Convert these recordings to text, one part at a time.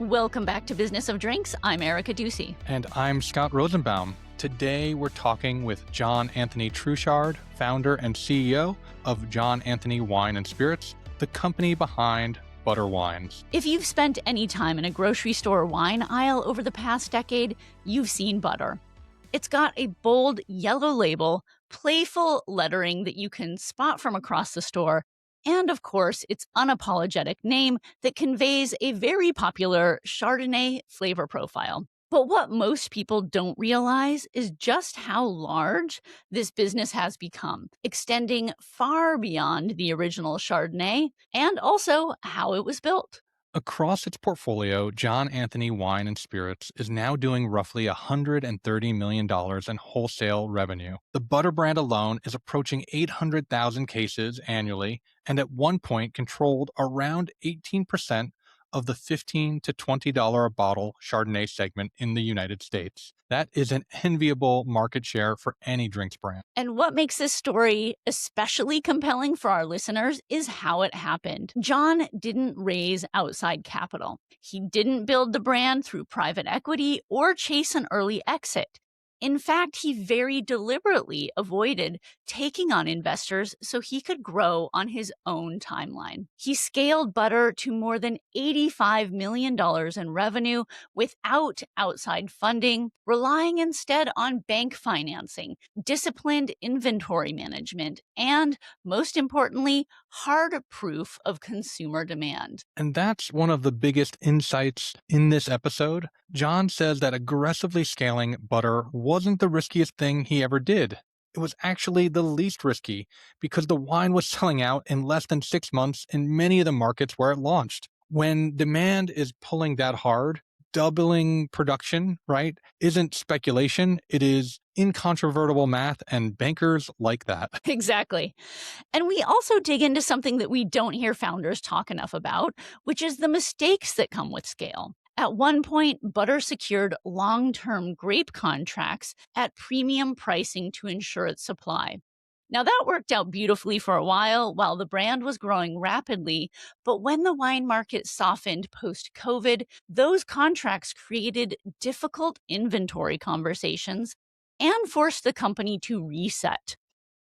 Welcome back to Business of Drinks. I'm Erica Ducey. And I'm Scott Rosenbaum. Today we're talking with John Anthony Truchard, founder and CEO of John Anthony Wine and Spirits, the company behind Butter Wines. If you've spent any time in a grocery store wine aisle over the past decade, you've seen butter. It's got a bold yellow label, playful lettering that you can spot from across the store, and of course, its unapologetic name that conveys a very popular Chardonnay flavor profile. But what most people don't realize is just how large this business has become, extending far beyond the original Chardonnay, and also how it was built. Across its portfolio, John Anthony Wine and Spirits is now doing roughly $130 million in wholesale revenue. The butter brand alone is approaching 800,000 cases annually, and at one point controlled around 18% of the $15 to $20 a bottle Chardonnay segment in the United States. That is an enviable market share for any drinks brand. And what makes this story especially compelling for our listeners is how it happened. John didn't raise outside capital. He didn't build the brand through private equity or chase an early exit. In fact, he very deliberately avoided taking on investors so he could grow on his own timeline. He scaled butter to more than $85 million in revenue without outside funding, relying instead on bank financing, disciplined inventory management, and, most importantly, hard proof of consumer demand. And that's one of the biggest insights in this episode. John says that aggressively scaling butter wasn't the riskiest thing he ever did. It was actually the least risky because the wine was selling out in less than 6 months in many of the markets where it launched. When demand is pulling that hard, doubling production, right, isn't speculation. It is incontrovertible math, and bankers like that. Exactly. And we also dig into something that we don't hear founders talk enough about, which is the mistakes that come with scale. At one point, Butter secured long-term grape contracts at premium pricing to ensure its supply. Now, that worked out beautifully for a while the brand was growing rapidly, but when the wine market softened post-COVID, those contracts created difficult inventory conversations and forced the company to reset.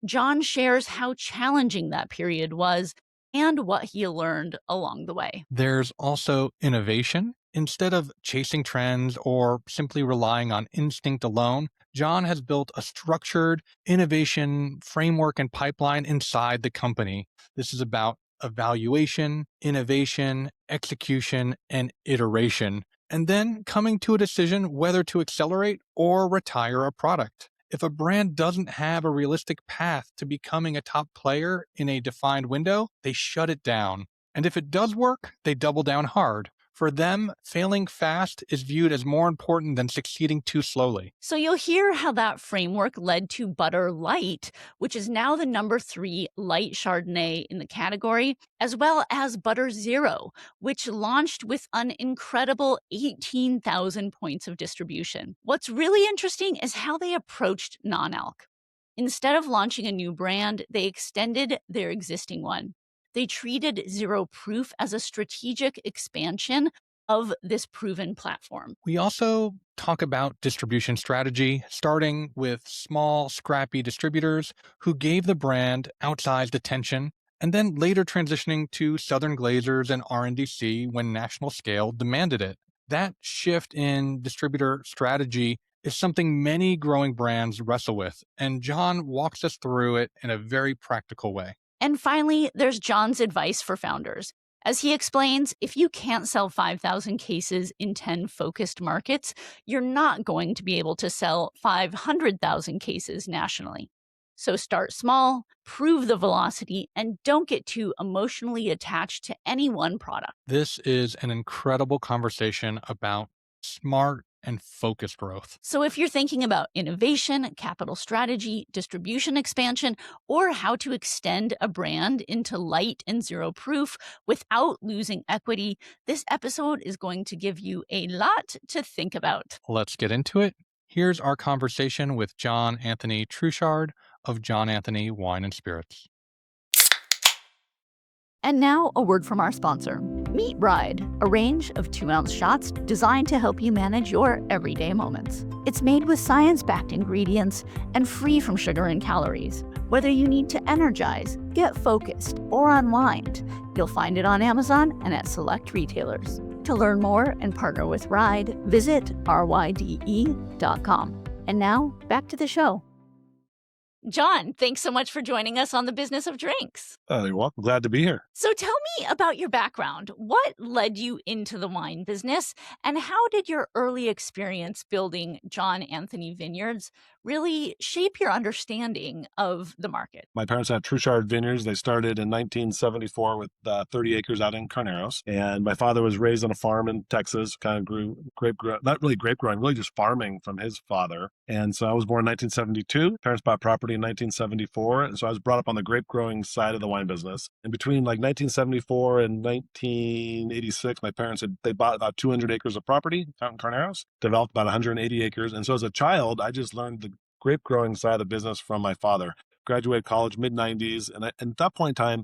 John shares how challenging that period was and what he learned along the way. There's also innovation. Instead of chasing trends or simply relying on instinct alone, John has built a structured innovation framework and pipeline inside the company. This is about evaluation, innovation, execution, and iteration, and then coming to a decision whether to accelerate or retire a product. If a brand doesn't have a realistic path to becoming a top player in a defined window, they shut it down. And if it does work, they double down hard. For them, failing fast is viewed as more important than succeeding too slowly. So you'll hear how that framework led to Butter Light, which is now the number 3 light Chardonnay in the category, as well as Butter Zero, which launched with an incredible 18,000 points of distribution. What's really interesting is how they approached non-alc. Instead of launching a new brand, they extended their existing one. They treated Zero Proof as a strategic expansion of this proven platform. We also talk about distribution strategy, starting with small, scrappy distributors who gave the brand outsized attention, and then later transitioning to Southern Glazers and RNDC when national scale demanded it. That shift in distributor strategy is something many growing brands wrestle with, and John walks us through it in a very practical way. And finally, there's John's advice for founders. As he explains, if you can't sell 5,000 cases in 10 focused markets, you're not going to be able to sell 500,000 cases nationally. So start small, prove the velocity, and don't get too emotionally attached to any one product. This is an incredible conversation about smart and focused growth. So if you're thinking about innovation, capital strategy, distribution expansion, or how to extend a brand into light and zero proof without losing equity, this episode is going to give you a lot to think about. Let's get into it. Here's our conversation with John Anthony Truchard of John Anthony Wine and Spirits. And now a word from our sponsor. Meet Ride, a range of 2-ounce shots designed to help you manage your everyday moments. It's made with science-backed ingredients and free from sugar and calories. Whether you need to energize, get focused, or unwind, you'll find it on Amazon and at select retailers. To learn more and partner with Ride, visit ryde.com. And now, back to the show. John, thanks so much for joining us on The Business of Drinks. You're welcome. Glad to be here. So tell me about your background. What led you into the wine business, and how did your early experience building John Anthony Vineyards really shape your understanding of the market? My parents had Truchard Vineyards. They started in 1974 with 30 acres out in Carneros. And my father was raised on a farm in Texas, kind of grew not really grape growing, really just farming from his father. And so I was born in 1972. Parents bought property in 1974. And so I was brought up on the grape growing side of the wine business. And between like 1974 and 1986, my parents they bought about 200 acres of property out in Carneros, developed about 180 acres. And so as a child, I just learned the grape growing side of the business from my father. Graduated college mid-90s. And at that point in time,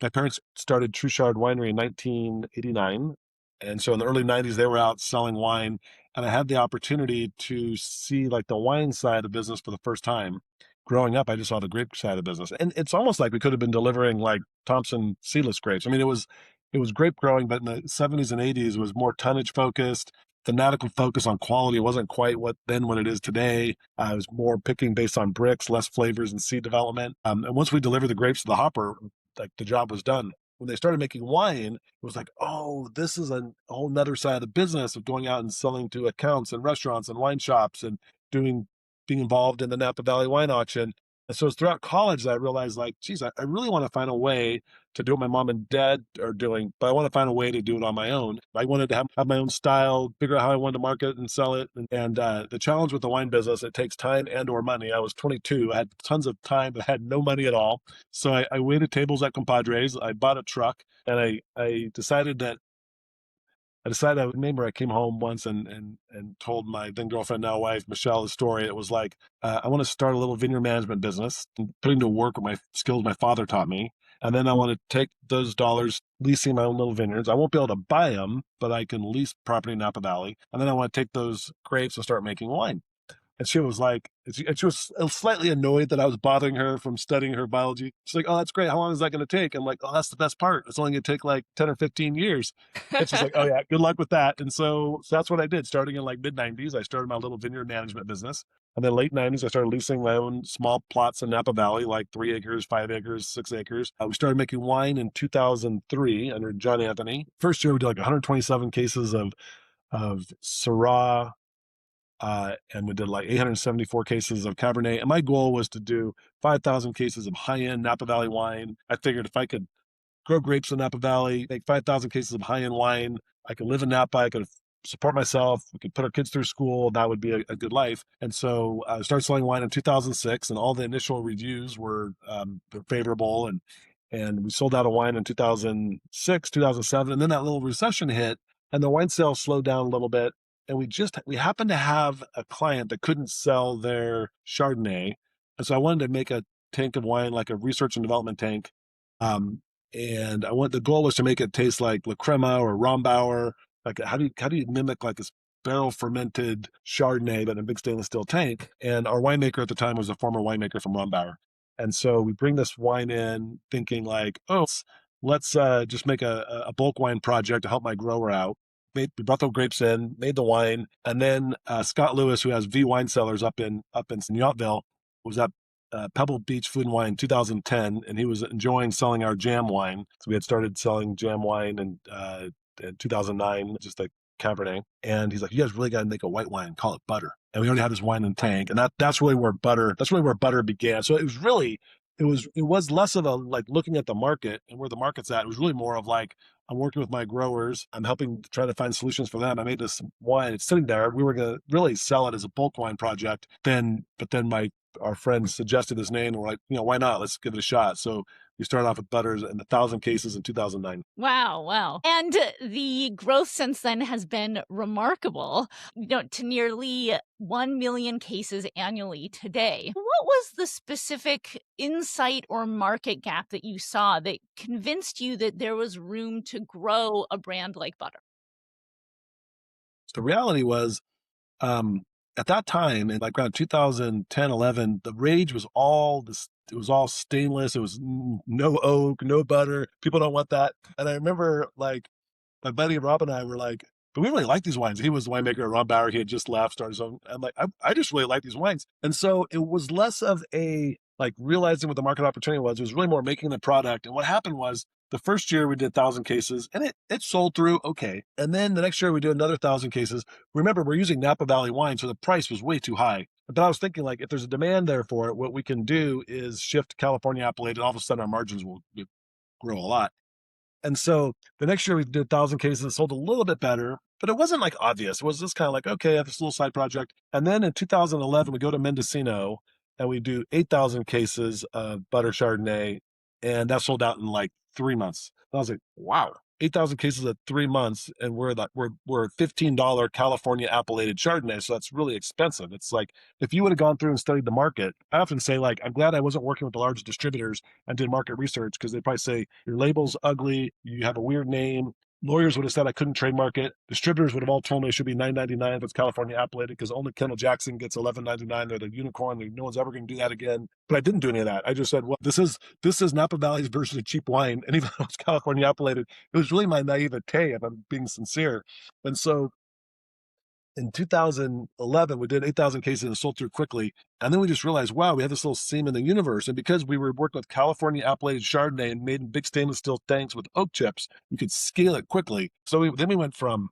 my parents started Truchard Winery in 1989. And so in the early 90s, they were out selling wine. And I had the opportunity to see like the wine side of the business for the first time. Growing up, I just saw the grape side of the business. And it's almost like we could have been delivering like Thompson seedless grapes. I mean, it was grape growing, but in the 70s and 80s, it was more tonnage focused. Fanatical focus on quality. It wasn't quite what it is today. I was more picking based on bricks, less flavors and seed development. And once we delivered the grapes to the hopper, like the job was done. When they started making wine, it was like, oh, this is a whole nother side of the business of going out and selling to accounts and restaurants and wine shops and being involved in the Napa Valley wine auction. And so it's throughout college that I realized, like, geez, I really want to find a way to do what my mom and dad are doing, but I want to find a way to do it on my own. I wanted to have my own style, figure out how I wanted to market and sell it. And the challenge with the wine business, it takes time and or money. I was 22. I had tons of time, but had no money at all. So I waited tables at Compadres. I bought a truck, and I decided I remember I came home once and told my then girlfriend, now wife, Michelle, the story. It was like, I want to start a little vineyard management business, and putting to work with my skills my father taught me. And then I want to take those dollars, leasing my own little vineyards. I won't be able to buy them, but I can lease property in Napa Valley. And then I want to take those grapes and start making wine. And she was like, she was slightly annoyed that I was bothering her from studying her biology. She's like, oh, that's great. How long is that going to take? I'm like, oh, that's the best part. It's only going to take like 10 or 15 years. And she's like, oh yeah, good luck with that. And so that's what I did. Starting in like mid-90s, I started my little vineyard management business. And then late 90s, I started leasing my own small plots in Napa Valley, like 3 acres, 5 acres, 6 acres. We started making wine in 2003 under John Anthony. First year, we did like 127 cases of Syrah, and we did like 874 cases of Cabernet. And my goal was to do 5,000 cases of high-end Napa Valley wine. I figured if I could grow grapes in Napa Valley, make 5,000 cases of high-end wine, I could live in Napa, I could support myself, we could put our kids through school, that would be a good life. And so I started selling wine in 2006, and all the initial reviews were favorable. And we sold out of wine in 2006, 2007, and then that little recession hit, and the wine sales slowed down a little bit. And we happened to have a client that couldn't sell their Chardonnay. And so I wanted to make a tank of wine, like a research and development tank. And the goal was to make it taste like La Crema or Rombauer. Like, how do you mimic like this barrel fermented Chardonnay, but in a big stainless steel tank? And our winemaker at the time was a former winemaker from Rombauer. And so we bring this wine in thinking like, oh, let's just make a bulk wine project to help my grower out. We brought the grapes in, made the wine, and then Scott Lewis, who has V Wine Cellars up in Yountville, was at Pebble Beach Food and Wine in 2010, and he was enjoying selling our jam wine. So we had started selling jam wine in 2009, just like Cabernet. And he's like, you guys really got to make a white wine, call it butter. And we already had this wine in the tank, and that's really where butter began. So it was less of a like looking at the market and where the market's at. It was really more of like, I'm working with my growers. I'm helping to try to find solutions for them. I made this wine. It's sitting there. We were going to really sell it as a bulk wine project. But then my our friends suggested this name, and we're like, why not? Let's give it a shot. So we started off with butters and 1,000 cases in 2009. Wow, wow. And the growth since then has been remarkable, to nearly 1 million cases annually today. What was the specific insight or market gap that you saw that convinced you that there was room to grow a brand like butter? The reality was, at that time, in like around 2010, 11, the rage was all this. It was all stainless. It was no oak, no butter. People don't want that. And I remember like my buddy Rob and I were like, but we really like these wines. He was the winemaker, Rob Bauer. He had just left, started his own. I'm like, I just really like these wines. And so it was less of a like realizing what the market opportunity was. It was really more making the product. And what happened was the first year we did 1,000 cases and it sold through okay. And then the next year we did another 1,000 cases. Remember, we're using Napa Valley wine, so the price was way too high. But I was thinking, like, if there's a demand there for it, what we can do is shift California appellate, and all of a sudden our margins will grow a lot. And so the next year we did 1,000 cases, it sold a little bit better, but it wasn't like obvious. It was just kind of like, okay, I have this little side project. And then in 2011, we go to Mendocino and we do 8,000 cases of butter Chardonnay, and that sold out in like 3 months. And I was like, wow, 8,000 cases at 3 months, and we're $15 California appellated Chardonnay, so that's really expensive. It's like if you would have gone through and studied the market. I often say, like, I'm glad I wasn't working with the large distributors and did market research, because they'd probably say your label's ugly, you have a weird name. Lawyers would have said I couldn't trademark it. Distributors would have all told me it should be $9.99 if it's California appellated, because only Kendall Jackson gets $11.99. They're the unicorn. No one's ever going to do that again. But I didn't do any of that. I just said, well, this is Napa Valley's version of cheap wine. And even though it's California appellated, it was really my naivete, if I'm being sincere. And so in 2011, we did 8,000 cases and sold through quickly. And then we just realized, wow, we have this little seam in the universe. And because we were working with California appellated Chardonnay and made in big stainless steel tanks with oak chips, we could scale it quickly. So then we went from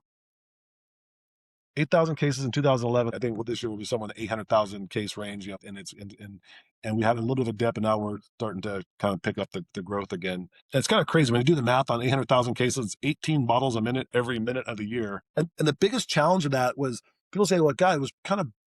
8,000 cases in 2011. I think this year will be somewhere in the 800,000 case range. And we had a little bit of a dip, and now we're starting to kind of pick up the growth again. And it's kind of crazy when you do the math on 800,000 cases. It's 18 bottles a minute every minute of the year. And the biggest challenge of that was people say, well, God,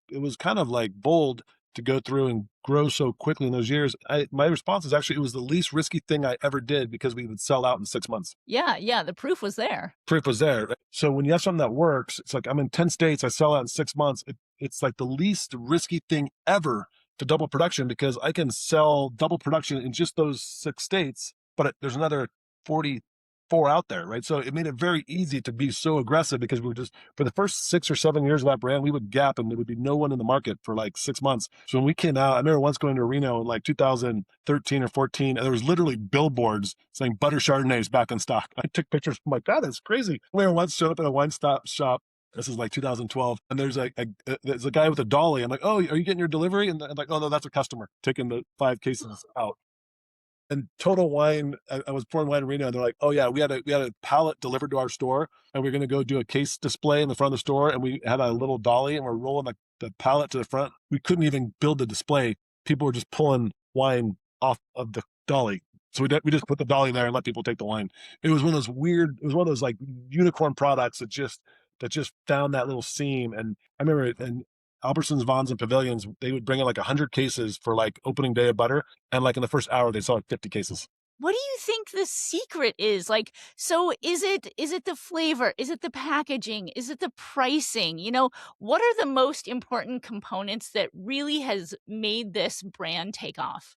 it was kind of like bold to go through and grow so quickly in those years. My response is actually, it was the least risky thing I ever did, because we would sell out in 6 months. Yeah, the proof was there. Proof was there. So when you have something that works, it's like I'm in 10 states, I sell out in 6 months. It's like the least risky thing ever to double production, because I can sell double production in just those 6 states, but there's another 44 out there, right? So it made it very easy to be so aggressive, because we were just, for the first 6 or 7 years of that brand, we would gap and there would be no one in the market for like 6 months. So when we came out, I remember once going to Reno in like 2013 or 14, and there was literally billboards saying butter Chardonnay is back in stock. I took pictures. I'm like, God, that's crazy. I remember once showed up at a wine shop. This is like 2012. And there's there's a guy with a dolly. I'm like, oh, are you getting your delivery? And I'm like, oh, no, that's a customer taking the 5 cases out. And Total Wine, I was pouring wine in Reno, and they're like, oh yeah, we had a pallet delivered to our store, and we're going to go do a case display in the front of the store. And we had a little dolly, and we're rolling the pallet to the front. We couldn't even build the display. People were just pulling wine off of the dolly. So we just put the dolly there and let people take the wine. It was one of those like unicorn products that just found that little seam. And I remember it, and Albertsons, Vons, and Pavilions, they would bring in like 100 cases for like opening day of butter. And like in the first hour, they saw like 50 cases. What do you think the secret is? Like, so is it the flavor? Is it the packaging? Is it the pricing? What are the most important components that really has made this brand take off?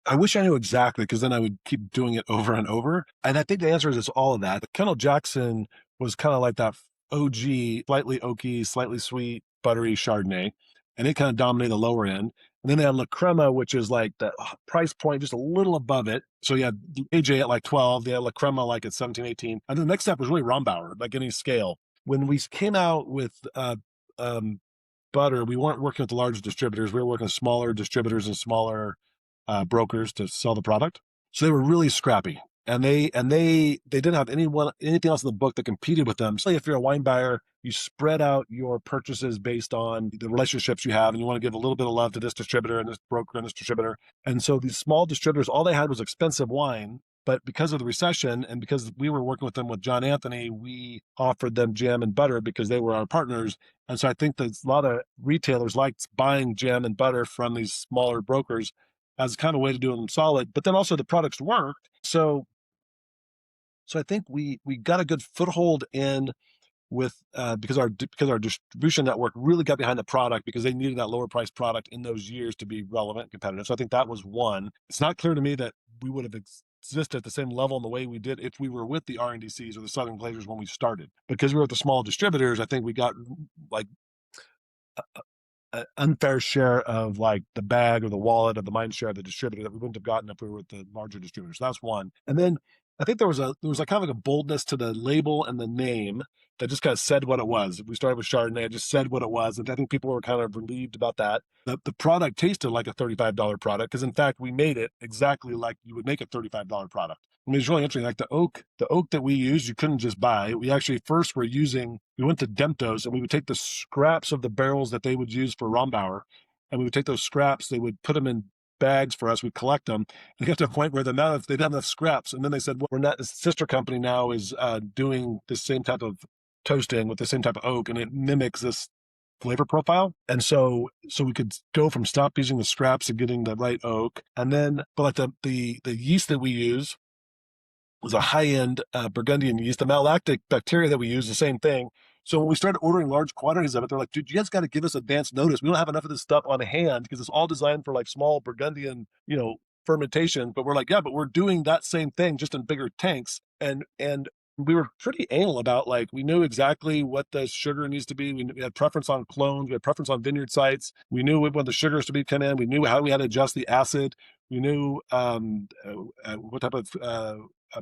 I wish I knew exactly, because then I would keep doing it over and over. And I think the answer is it's all of that. Kendall Jackson was kind of like that OG, slightly oaky, slightly sweet, buttery Chardonnay, and it kind of dominated the lower end. And then they had La Crema, which is like the price point just a little above it. So you had AJ at like 12, they had La Crema like at 17, 18. And then the next step was really Rombauer, like any scale. When we came out with butter, we weren't working with the large distributors. We were working with smaller distributors and smaller brokers to sell the product. So they were really scrappy. And they didn't have anything else in the book that competed with them. So if you're a wine buyer, you spread out your purchases based on the relationships you have, and you want to give a little bit of love to this distributor and this broker and this distributor. And so these small distributors, all they had was expensive wine, But because of the recession and because we were working with them with John Anthony, we offered them jam and butter because they were our partners. And so I think that a lot of retailers liked buying jam and butter from these smaller brokers as kind of a way to do them solid. But then also the products worked. So I think we got a good foothold in with because our distribution network really got behind the product because they needed that lower price product in those years to be relevant and competitive. So I think that was one. It's not clear to me that we would have existed at the same level in the way we did if we were with the RNDCs or the Southern Glazers when we started. Because we were with the small distributors, I think we got like an unfair share of like the bag or the wallet or the mind share of the distributor that we wouldn't have gotten if we were with the larger distributors. That's one. And then I think there was like kind of like a boldness to the label and the name that just kind of said what it was. We started with Chardonnay, it just said what it was. And I think people were kind of relieved about that. The product tasted like a $35 product because in fact we made it exactly like you would make a $35 product. I mean, it's really interesting. Like the oak that we used, you couldn't just buy. We actually first we went to Demptos and we would take the scraps of the barrels that they would use for Rombauer, and we would take those scraps, they would put them in bags for us, we'd collect them, and get to a point where they didn't have enough scraps. And then they said, well, we're not, the sister company now is doing the same type of toasting with the same type of oak, and it mimics this flavor profile. And so we could go from stop using the scraps to getting the right oak. And then, but like the yeast that we use was a high-end Burgundian yeast. The malolactic bacteria that we use, the same thing. So when we started ordering large quantities of it, they're like, dude, you guys got to give us advance notice. We don't have enough of this stuff on hand because it's all designed for like small Burgundian, fermentation. But we're like, yeah, but we're doing that same thing just in bigger tanks. And we were pretty anal about like, we knew exactly what the sugar needs to be. We had preference on clones. We had preference on vineyard sites. We knew when the sugars to be come in. We knew how we had to adjust the acid. We knew what type of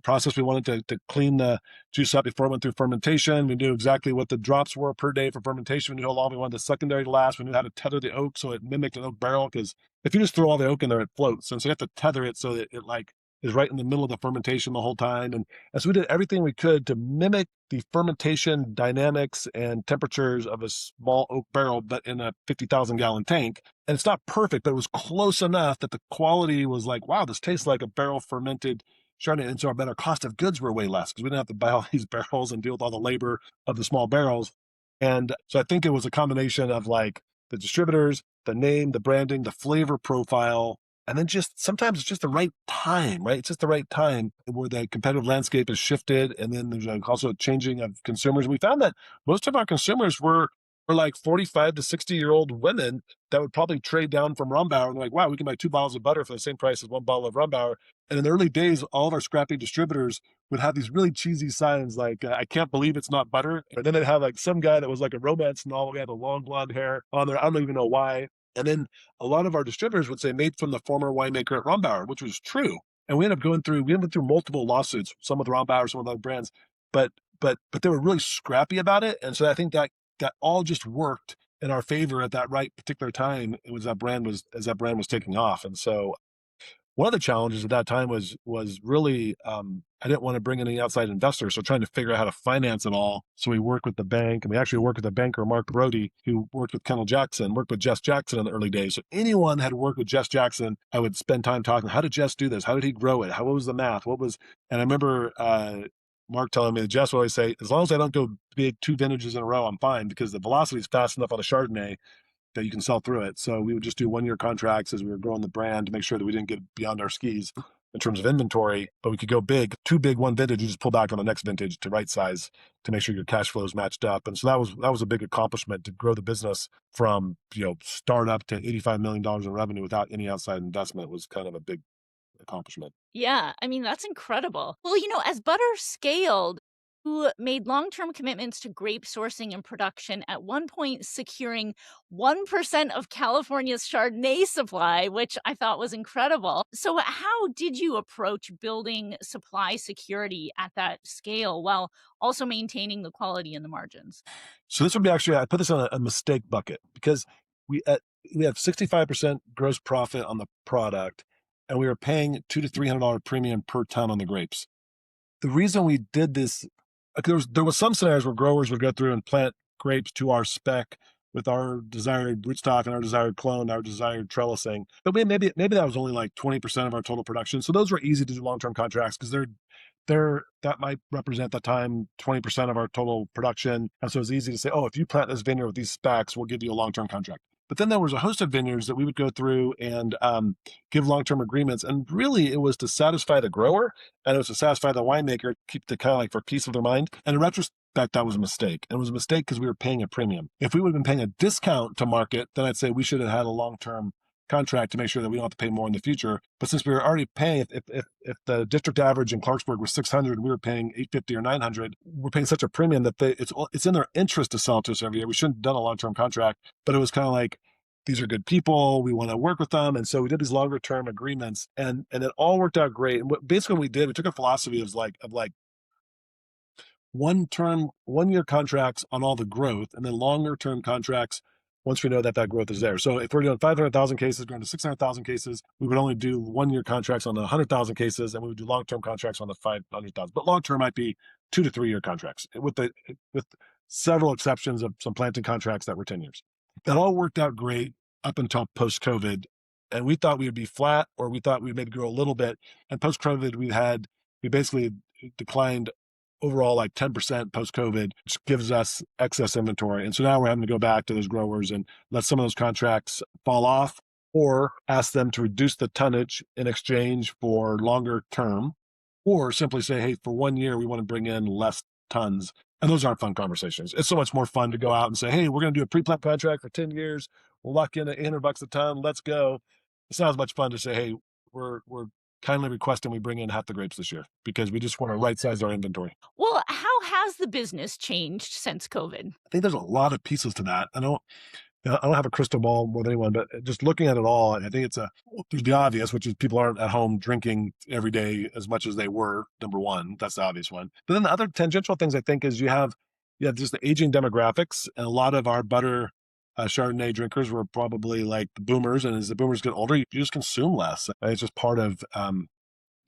process we wanted to clean the juice up before it went through fermentation. We knew exactly what the drops were per day for fermentation. We knew how long we wanted the secondary to last. We knew how to tether the oak so it mimicked an oak barrel, because if you just throw all the oak in there, it floats. And so you have to tether it so that it like is right in the middle of the fermentation the whole time. And so we did everything we could to mimic the fermentation dynamics and temperatures of a small oak barrel, but in a 50,000 gallon tank. And it's not perfect, but it was close enough that the quality was like, wow, this tastes like a barrel fermented Chardonnay. And so our cost of goods were way less because we didn't have to buy all these barrels and deal with all the labor of the small barrels. And so I think it was a combination of like the distributors, the name, the branding, the flavor profile, and then just sometimes it's just the right time, right? It's just the right time where the competitive landscape has shifted. And then there's also a changing of consumers. We found that most of our consumers were like 45 to 60-year-old women that would probably trade down from Rombauer. And they're like, wow, we can buy 2 bottles of butter for the same price as 1 bottle of Rombauer. And in the early days, all of our scrappy distributors would have these really cheesy signs like, I can't believe it's not butter. And then they'd have like some guy that was like a romance novel. He had a long blonde hair on there. I don't even know why. And then a lot of our distributors would say made from the former winemaker at Rombauer, which was true. And we went through multiple lawsuits, some with Rombauer, some with other brands, but they were really scrappy about it. And so I think that all just worked in our favor at that right particular time. It was that brand was taking off. And so one of the challenges at that time was really I didn't want to bring in any outside investors, so trying to figure out how to finance it all. So we worked with the bank, and we actually worked with a banker, Mark Brody, who worked with Kendall Jackson, worked with Jess Jackson in the early days. So anyone that had worked with Jess Jackson, I would spend time talking. How did Jess do this? How did he grow it? What was the math? And I remember Mark telling me that Jess would always say, as long as I don't go big 2 vintages in a row, I'm fine, because the velocity is fast enough on a Chardonnay that you can sell through it. So we would just do 1-year contracts as we were growing the brand to make sure that we didn't get beyond our skis in terms of inventory, but we could go big, too big one vintage, you just pull back on the next vintage to right size to make sure your cash flows matched up. And so that was a big accomplishment to grow the business from, startup to $85 million in revenue without any outside investment was kind of a big accomplishment. Yeah, I mean, that's incredible. Well, as butter scaled, you made long-term commitments to grape sourcing and production, at one point securing 1% of California's Chardonnay supply, which I thought was incredible. So how did you approach building supply security at that scale while also maintaining the quality and the margins? So this would be actually, I put this on a mistake bucket, because we have 65% gross profit on the product, and we were paying $200 to $300 premium per ton on the grapes. The reason we did this, there was some scenarios where growers would go through and plant grapes to our spec with our desired rootstock and our desired clone, our desired trellising. But maybe that was only like 20% of our total production. So those were easy to do long-term contracts because that might represent the time 20% of our total production. And so it's easy to say, oh, if you plant this vineyard with these specs, we'll give you a long-term contract. But then there was a host of vineyards that we would go through and give long-term agreements. And really it was to satisfy the grower and it was to satisfy the winemaker, keep the kind of like for peace of their mind. And in retrospect, that was a mistake. And it was a mistake because we were paying a premium. If we would have been paying a discount to market, then I'd say we should have had a long-term contract to make sure that we don't have to pay more in the future. But since we were already paying, if the district average in Clarksburg was 600 and we were paying 850 or 900, we're paying such a premium that it's in their interest to sell to us every year. We shouldn't have done a long-term contract, but it was kind of like, these are good people, we want to work with them. And so we did these longer term agreements and it all worked out great. And basically what we did, we took a philosophy of like 1 year contracts on all the growth and then longer term contracts once we know that growth is there. So if we're doing 500,000 cases, going to 600,000 cases, we would only do 1 year contracts on the 100,000 cases, and we would do long-term contracts on the 500,000. But long-term might be 2 to 3 year contracts with several exceptions of some planting contracts that were 10 years. That all worked out great up until post-COVID. And we thought we would be flat, or we thought we'd maybe grow a little bit. And post-COVID, we basically declined overall like 10% post-COVID, which gives us excess inventory. And so now we're having to go back to those growers and let some of those contracts fall off or ask them to reduce the tonnage in exchange for longer term, or simply say, hey, for 1 year, we want to bring in less tons. And those aren't fun conversations. It's so much more fun to go out and say, hey, we're going to do a pre-plant contract for 10 years. We'll lock in at $800 a ton. Let's go. It's not as much fun to say, hey, we're kindly requesting we bring in half the grapes this year because we just want to right size our inventory. Well, how has the business changed since COVID? I think there's a lot of pieces to that. I don't have a crystal ball more than anyone, but just looking at it all, I think there's the obvious, which is people aren't at home drinking every day as much as they were. Number one, that's the obvious one. But then the other tangential things I think is you have just the aging demographics, and a lot of our butter Chardonnay drinkers were probably like the boomers, and as the boomers get older, you just consume less. It's just part of.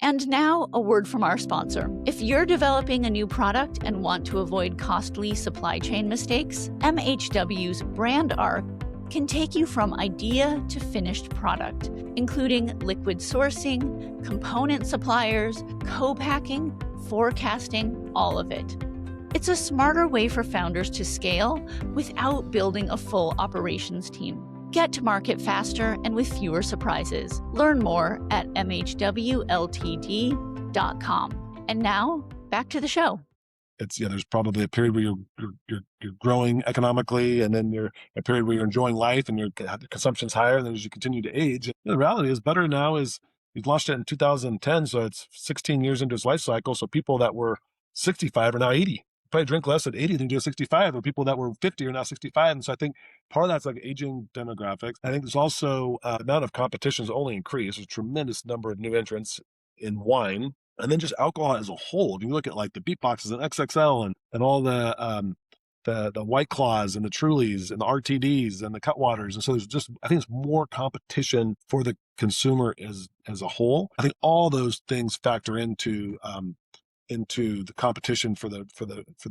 And now, a word from our sponsor. If you're developing a new product and want to avoid costly supply chain mistakes, MHW's Brand Arc can take you from idea to finished product, including liquid sourcing, component suppliers, co-packing, forecasting, all of it. It's a smarter way for founders to scale without building a full operations team. Get to market faster and with fewer surprises. Learn more at mhwltd.com. And now, back to the show. There's probably a period where you're growing economically, and then you're a period where you're enjoying life and your consumption's higher. And then as you continue to age, the reality is butter now we launched it in 2010, so it's 16 years into its life cycle. So people that were 65 are now 80. Probably drink less at 80 than do at 65, or people that were 50 are now 65. And so I think part of that's like aging demographics. I think there's also the amount of competition has only increased. There's a tremendous number of new entrants in wine, and then just alcohol as a whole. If you look at like the beatboxes and XXL and all the White Claws and the Trulies and the RTDs and the Cutwaters. And so I think there's more competition for the consumer as a whole. I think all those things factor into the competition for the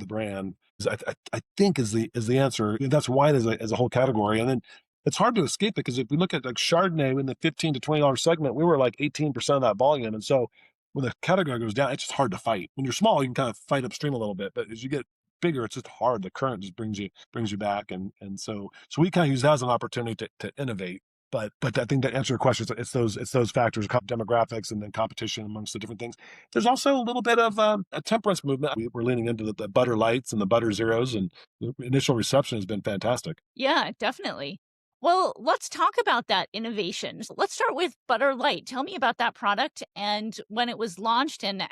brand. I think is the answer. That's wine as a whole category. And then it's hard to escape it, because if we look at like Chardonnay in the $15 to $20 segment, we were like 18% of that volume. And so when the category goes down, it's just hard to fight. When you're small, you can kind of fight upstream a little bit, but as you get bigger, it's just hard. The current just brings you back. And so we kind of use that as an opportunity to innovate. But I think to answer your question, it's those factors, demographics, and then competition amongst the different things. There's also a little bit of a temperance movement. We're leaning into the butter lights and the butter zeros, and the initial reception has been fantastic. Yeah, definitely. Well, let's talk about that innovation. Let's start with Butter Light. Tell me about that product and when it was launched and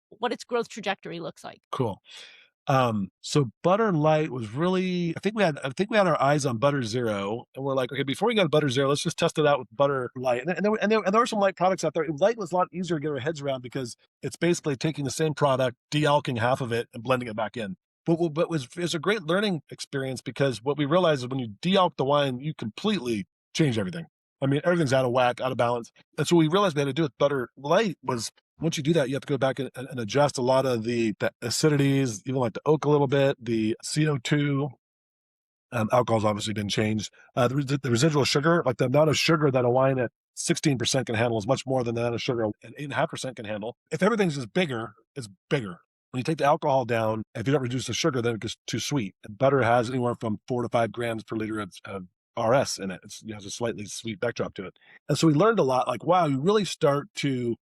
what its growth trajectory looks like. Cool. So Butter Light was really, I think we had our eyes on Butter Zero, and we're like, okay, before we got Butter Zero, let's just test it out with Butter Light. And there were some light products out there. Light was a lot easier to get our heads around because it's basically taking the same product, de-alking half of it, and blending it back in. But it was a great learning experience, because what we realized is when you de-alk the wine, you completely change everything. I mean, everything's out of whack, out of balance. And so we realized we had to do with Butter Light was, once you do that, you have to go back and adjust a lot of the acidities, even like the oak a little bit, the CO2, Alcohol's obviously been changed. The residual sugar, like the amount of sugar that a wine at 16% can handle is much more than the amount of sugar at 8.5% can handle. If everything's just bigger, it's bigger. When you take the alcohol down, if you don't reduce the sugar, then it gets too sweet. And butter has anywhere from 4 to 5 grams per liter of RS in it. It has a slightly sweet backdrop to it. And so we learned a lot, like, wow, you really start to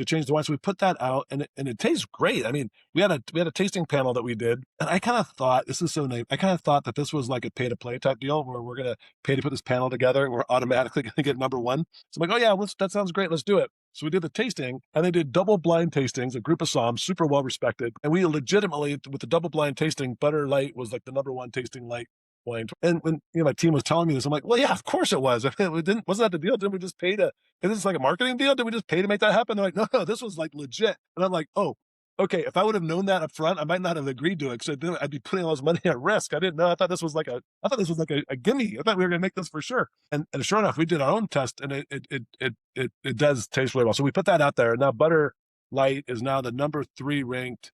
change the wine. So we put that out, and it tastes great. I mean, we had a tasting panel that we did, and I kind of thought, this is so naive, I kind of thought that this was like a pay to play type deal where we're gonna pay to put this panel together and we're automatically gonna get number one. So I'm like, oh yeah, that sounds great, let's do it. So we did the tasting, and they did double blind tastings, a group of somms, super well respected. And we legitimately, with the double blind tasting, Butter Light was like the number one tasting light wine. And when my team was telling me this, I'm like, well, yeah, of course it was. I mean, wasn't that the deal? Didn't we just pay to, is this like a marketing deal? Did we just pay to make that happen? They're like, no, this was like legit. And I'm like, oh, okay. If I would have known that up front, I might not have agreed to it, because I'd be putting all this money at risk. I didn't know. I thought this was like a gimme. I thought we were going to make this for sure. And sure enough, we did our own test, and it does taste really well. So we put that out there. Now Butter Light is now the number 3 ranked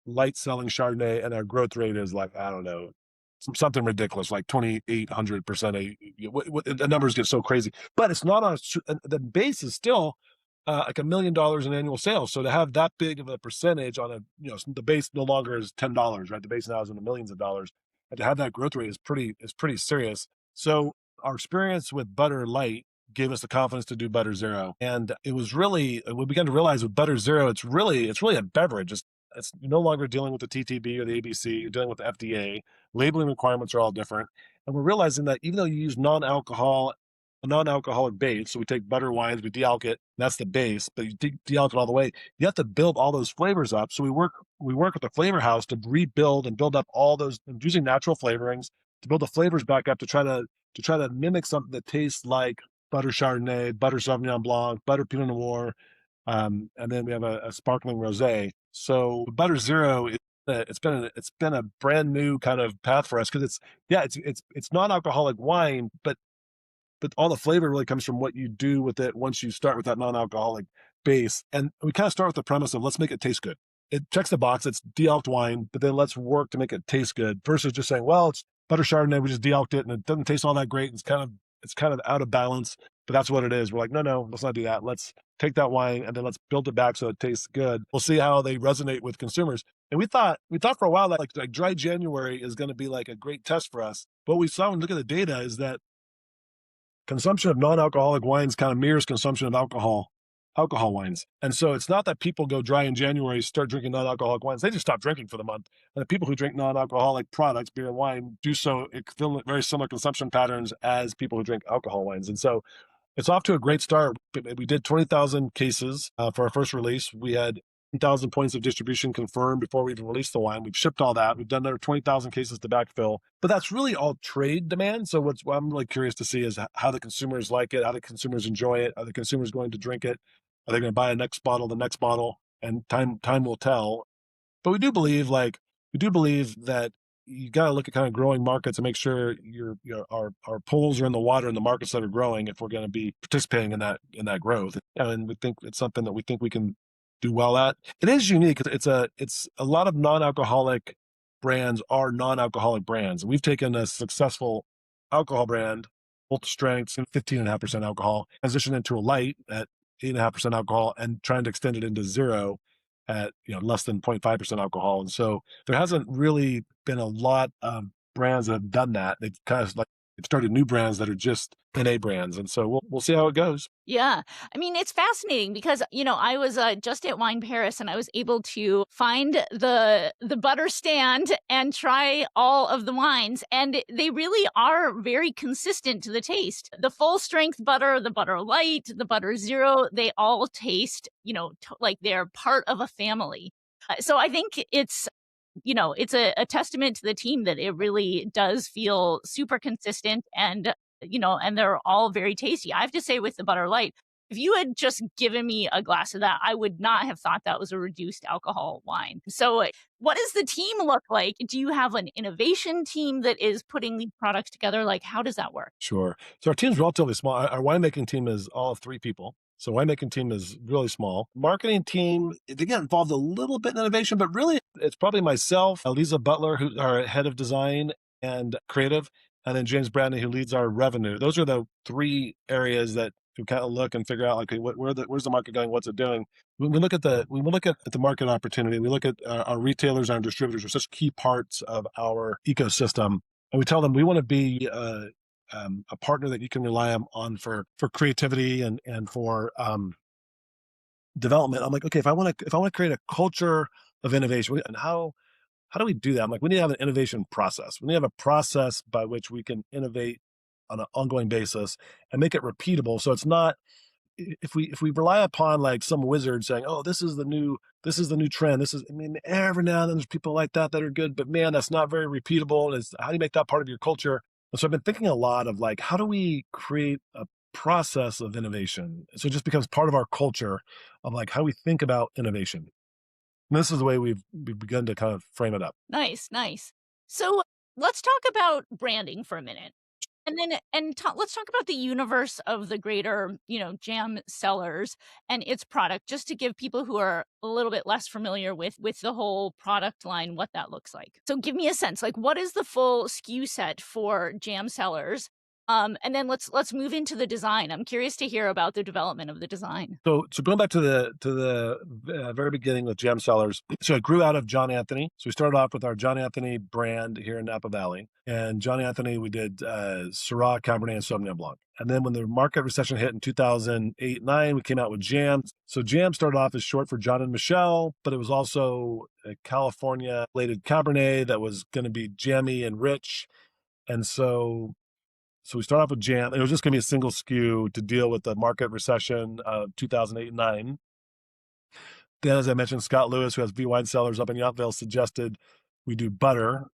light selling Chardonnay, and our growth rate is like, I don't know, something ridiculous, like 2,800%. The numbers get so crazy, but it's not on the base is still like $1 million in annual sales. So to have that big of a percentage on the base no longer is $10, right? The base now is in the millions of dollars, and to have that growth rate is pretty serious. So our experience with Butter Light gave us the confidence to do Butter Zero, and it was really, we began to realize with Butter Zero, it's really a beverage. It's no longer dealing with the TTB or the ABC. You're dealing with the FDA. Labeling requirements are all different. And we're realizing that even though you use a non-alcoholic base, so we take butter wines, we de-alk it, that's the base, but you de-alk it all the way, you have to build all those flavors up. So we work with the flavor house to rebuild and build up all those, using natural flavorings to build the flavors back up, to try to mimic something that tastes like butter Chardonnay, butter Sauvignon Blanc, butter Pinot Noir, and then we have a sparkling rosé. So Butter Zero, it's been a brand new kind of path for us, because it's non-alcoholic wine, but all the flavor really comes from what you do with it once you start with that non-alcoholic base. And we kind of start with the premise of, let's make it taste good. It checks the box, it's de-alked wine, but then let's work to make it taste good, versus just saying, well, it's butter Chardonnay, we just de-alked it and it doesn't taste all that great. It's kind of out of balance, but that's what it is. We're like, no, let's not do that. Let's take that wine and then let's build it back so it tastes good. We'll see how they resonate with consumers. And we thought for a while that like dry January is going to be like a great test for us. What we saw when we look at the data is that consumption of non-alcoholic wines kind of mirrors consumption of alcohol wines. And so it's not that people go dry in January, start drinking non-alcoholic wines. They just stop drinking for the month. And the people who drink non-alcoholic products, beer and wine, do so very similar consumption patterns as people who drink alcohol wines. And so it's off to a great start. We did 20,000 cases for our first release. We had 10,000 points of distribution confirmed before we even released the wine. We've shipped all that. We've done another 20,000 cases to backfill. But that's really all trade demand. So what I'm really curious to see is how the consumers like it, how the consumers enjoy it. Are the consumers going to drink it? Are they going to buy the next bottle? And time will tell. But we do believe that you got to look at kind of growing markets and make sure our poles are in the water in the markets that are growing, if we're going to be participating in that growth. And we think it's something that we think we can do well at. It is unique. It's a lot of non-alcoholic brands are non-alcoholic brands. We've taken a successful alcohol brand, ultra strengths and 15.5% alcohol, transitioned into a light at 8.5% alcohol, and trying to extend it into zero at less than 0.5% alcohol. And so there hasn't really been a lot of brands that have done that. They've kind of they've started new brands that are just NA brands. And so we'll see how it goes. Yeah. I mean, it's fascinating because, I was just at Wine Paris, and I was able to find the butter stand and try all of the wines. And they really are very consistent to the taste. The full strength butter, the Butter Light, the Butter Zero, they all taste, like they're part of a family. So I think it's a testament to the team that it really does feel super consistent, and they're all very tasty. I have to say, with the Butter Light, if you had just given me a glass of that, I would not have thought that was a reduced alcohol wine. So what does the team look like? Do you have an innovation team that is putting these products together? Like, how does that work? Sure. So our team's relatively small. Our winemaking team is all of 3 people. So winemaking team is really small. Marketing team, they get involved a little bit in innovation, but really it's probably myself, Lisa Butler, who's our head of design, and creative, and then James Bradney, who leads our revenue. Those are the three areas that we kind of look and figure out, like, where's the market going? What's it doing? When we look at the market opportunity, we look at our retailers, our distributors are such key parts of our ecosystem, and we tell them we want to be a partner that you can rely on for creativity and for development. I'm like, okay, if I want to create a culture of innovation, and how do we do that? I'm like, we need to have an innovation process. We need to have a process by which we can innovate on an ongoing basis and make it repeatable. So it's not, if we rely upon like some wizard saying, "Oh, this is the new trend." I mean, every now and then there's people like that are good, but man, that's not very repeatable. And how do you make that part of your culture? And so I've been thinking a lot of like, how do we create a process of innovation so it just becomes part of our culture of like how we think about innovation. And this is the way we've begun to kind of frame it up. Nice, nice. So let's talk about branding for a minute. And then let's talk about the universe of the greater, jam sellers and its product, just to give people who are a little bit less familiar with the whole product line what that looks like. So give me a sense, like what is the full SKU set for jam sellers? And then let's move into the design. I'm curious to hear about the development of the design. So going back to the very beginning with Jam Cellars, so it grew out of John Anthony. So we started off with our John Anthony brand here in Napa Valley, and John Anthony we did Syrah, Cabernet, and Sauvignon Blanc. And then when the market recession hit in 2008-9, we came out with Jam. So Jam started off as short for John and Michelle, but it was also a California-related Cabernet that was going to be jammy and rich. And so we start off with Jam. It was just going to be a single SKU to deal with the market recession of 2008 and 9. Then, as I mentioned, Scott Lewis, who has V Wine Cellars up in Yountville, suggested we do butter,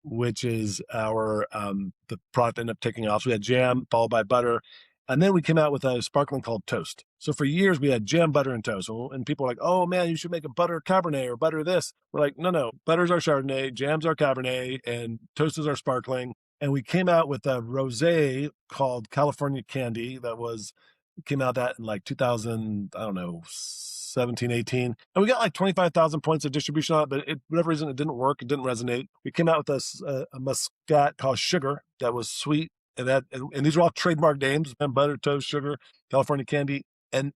which is our the product that ended up taking off. So we had Jam followed by butter. And then we came out with a sparkling called Toast. So for years, we had Jam, butter, and Toast. And people were like, "Oh, man, you should make a butter Cabernet or butter this." We're like, no. Butter's our Chardonnay, Jam's our Cabernet, and Toast is our sparkling. And we came out with a rosé called California Candy came out that in like 2000, I don't know, 17, 18. And we got like 25,000 points of distribution on it, but for whatever reason, it didn't work. It didn't resonate. We came out with a Muscat called Sugar that was sweet. And these are all trademark names: butter, toast, sugar, California Candy. And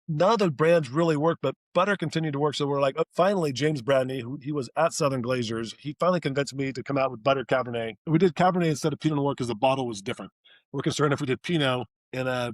none of the brands really worked, but butter continued to work. So we're like, oh, finally, James Bradney, he was at Southern Glazers, he finally convinced me to come out with butter Cabernet. We did Cabernet instead of Pinot Noir because the bottle was different. We're concerned if we did Pinot in a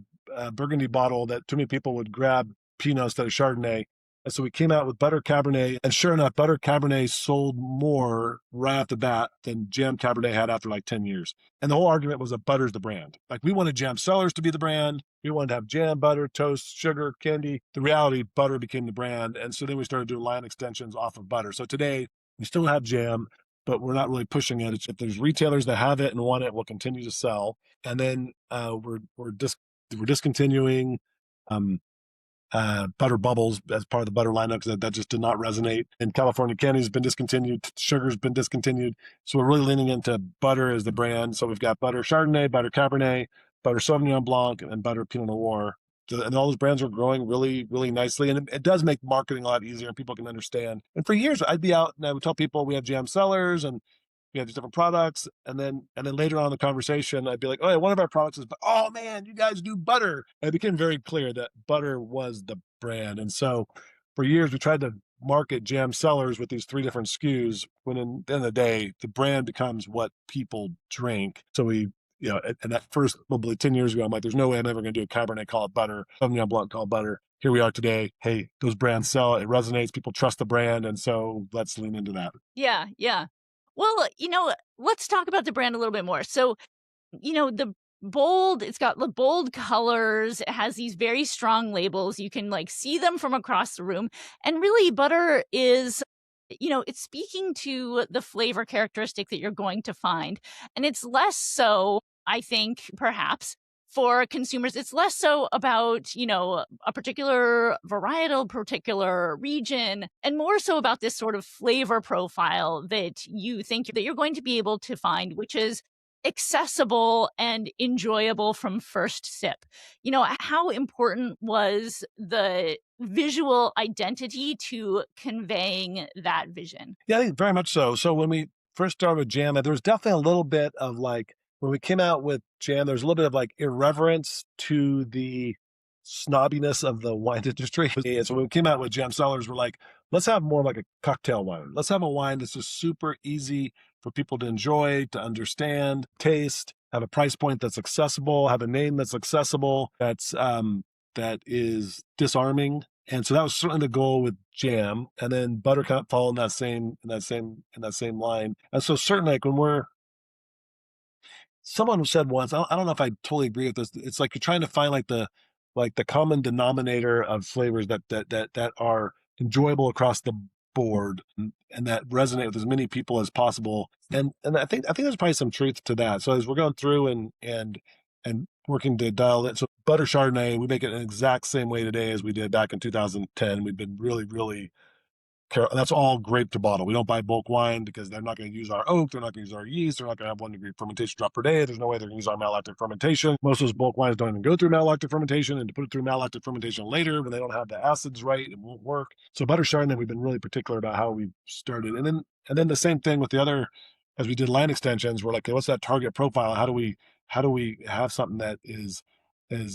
Burgundy bottle that too many people would grab Pinot instead of Chardonnay. And so we came out with butter Cabernet, and sure enough, butter Cabernet sold more right off the bat than Jam Cabernet had after like 10 years. And the whole argument was that butter's the brand. Like we wanted Jam Cellars to be the brand. We wanted to have jam, butter, toast, sugar, candy. The reality, butter became the brand. And so then we started doing line extensions off of butter. So today we still have jam, but we're not really pushing it. If there's retailers that have it and want it, we'll continue to sell. And then we're discontinuing butter bubbles as part of the butter lineup because that just did not resonate. And California Candy has been discontinued. Sugar's been discontinued. So we're really leaning into butter as the brand. So we've got butter Chardonnay, butter Cabernet, butter Sauvignon Blanc, and butter Pinot Noir. And all those brands are growing really, really nicely. And it does make marketing a lot easier and people can understand. And for years, I'd be out and I would tell people we have Jam Cellars and we have these different products. And then later on in the conversation, I'd be like, oh, yeah, one of our products is, oh man, you guys do butter. And it became very clear that butter was the brand. And so for years, we tried to market Jam Cellars with these 3 different SKUs when in the end of the day, the brand becomes what people drink. So we, and that first, probably 10 years ago, I'm like, there's no way I'm ever going to do a Cabernet called butter, Sauvignon Blanc called butter. Here we are today. Hey, those brands sell, it resonates, people trust the brand. And so let's lean into that. Yeah, yeah. Well, let's talk about the brand a little bit more. So, it's got the bold colors. It has these very strong labels. You can like see them from across the room. And really, butter is, it's speaking to the flavor characteristic that you're going to find. And it's less so, I think, perhaps, for consumers, it's less so about, a particular varietal, particular region, and more so about this sort of flavor profile that you think that you're going to be able to find, which is accessible and enjoyable from first sip. How important was the visual identity to conveying that vision? Yeah, I think very much so. So when we first started with jam, there was definitely a little bit of like, when we came out with jam, there's a little bit of like irreverence to the snobbiness of the wine industry. And so when we came out with jam cellars, we're like, let's have more like a cocktail wine. Let's have a wine that's just super easy for people to enjoy, to understand, taste, have a price point that's accessible, have a name that's accessible, that is disarming. And so that was certainly the goal with jam. And then buttercup followed in that same line. And so certainly like someone said once, I don't know if I totally agree with this. It's like you're trying to find like the common denominator of flavors that are enjoyable across the board and that resonate with as many people as possible. And I think there's probably some truth to that. So as we're going through and working to dial it, so butter Chardonnay, we make it an exact same way today as we did back in 2010. We've been really, really that's all grape to bottle. We don't buy bulk wine because they're not going to use our oak. They're not going to use our yeast. They're not going to have 1 degree fermentation drop per day. There's no way they're going to use our malolactic fermentation. Most of those bulk wines don't even go through malolactic fermentation, and to put it through malolactic fermentation later when they don't have the acids right, it won't work. So butter Chardonnay, we've been really particular about how we started. And then the same thing with the other, as we did line extensions, we're like, okay, what's that target profile? How do we have something that is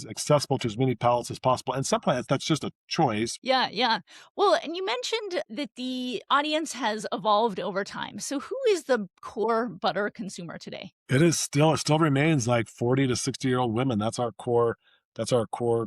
accessible to as many palates as possible? And sometimes that's just a choice. Yeah, yeah. Well, and you mentioned that the audience has evolved over time. So who is the core butter consumer today? It still remains like 40 to 60-year-old women. That's our core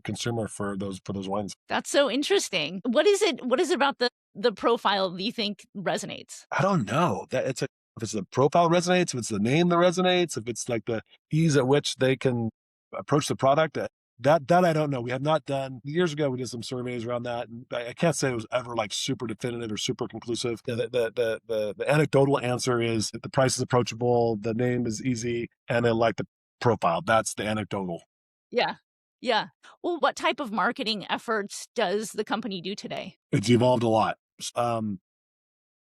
consumer for those wines. That's so interesting. What is it about the profile that you think resonates? I don't know. If it's the profile resonates, if it's the name that resonates, if it's like the ease at which they can approach the product. That I don't know. We have not done. Years ago, we did some surveys around that, and I can't say it was ever like super definitive or super conclusive. The anecdotal answer is that the price is approachable, the name is easy, and then like the profile. That's the anecdotal. Yeah. Yeah. Well, what type of marketing efforts does the company do today? It's evolved a lot. Um,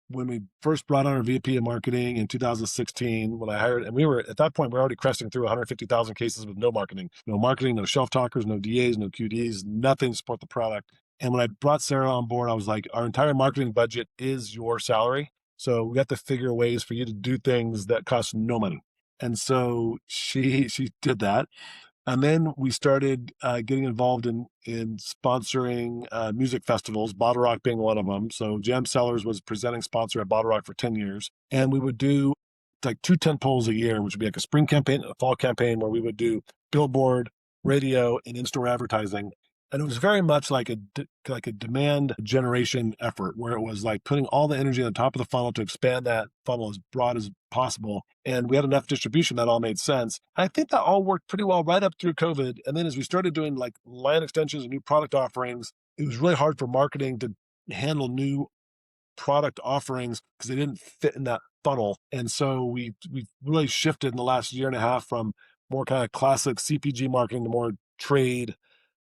when we first brought on our VP of marketing in 2016, when I hired, and we were at that point, we are already cresting through 150,000 cases with no marketing, no shelf talkers, no DAs, no QDs, nothing to support the product. And when I brought Sarah on board, I was like, our entire marketing budget is your salary. So we have to figure ways for you to do things that cost no money. And so she did that. And then we started getting involved in sponsoring music festivals, Bottle Rock being one of them. So Jam Cellars was presenting sponsor at Bottle Rock for 10 years. And we would do like 2 tent poles a year, which would be like a spring campaign, a fall campaign, where we would do billboard, radio, and in-store advertising. And it was very much like a demand generation effort, where it was like putting all the energy on the top of the funnel to expand that funnel as broad as possible. And we had enough distribution that all made sense. I think that all worked pretty well right up through COVID. And then as we started doing like line extensions and new product offerings, it was really hard for marketing to handle new product offerings because they didn't fit in that funnel. And so we really shifted in the last year and a half from more kind of classic CPG marketing to more trade,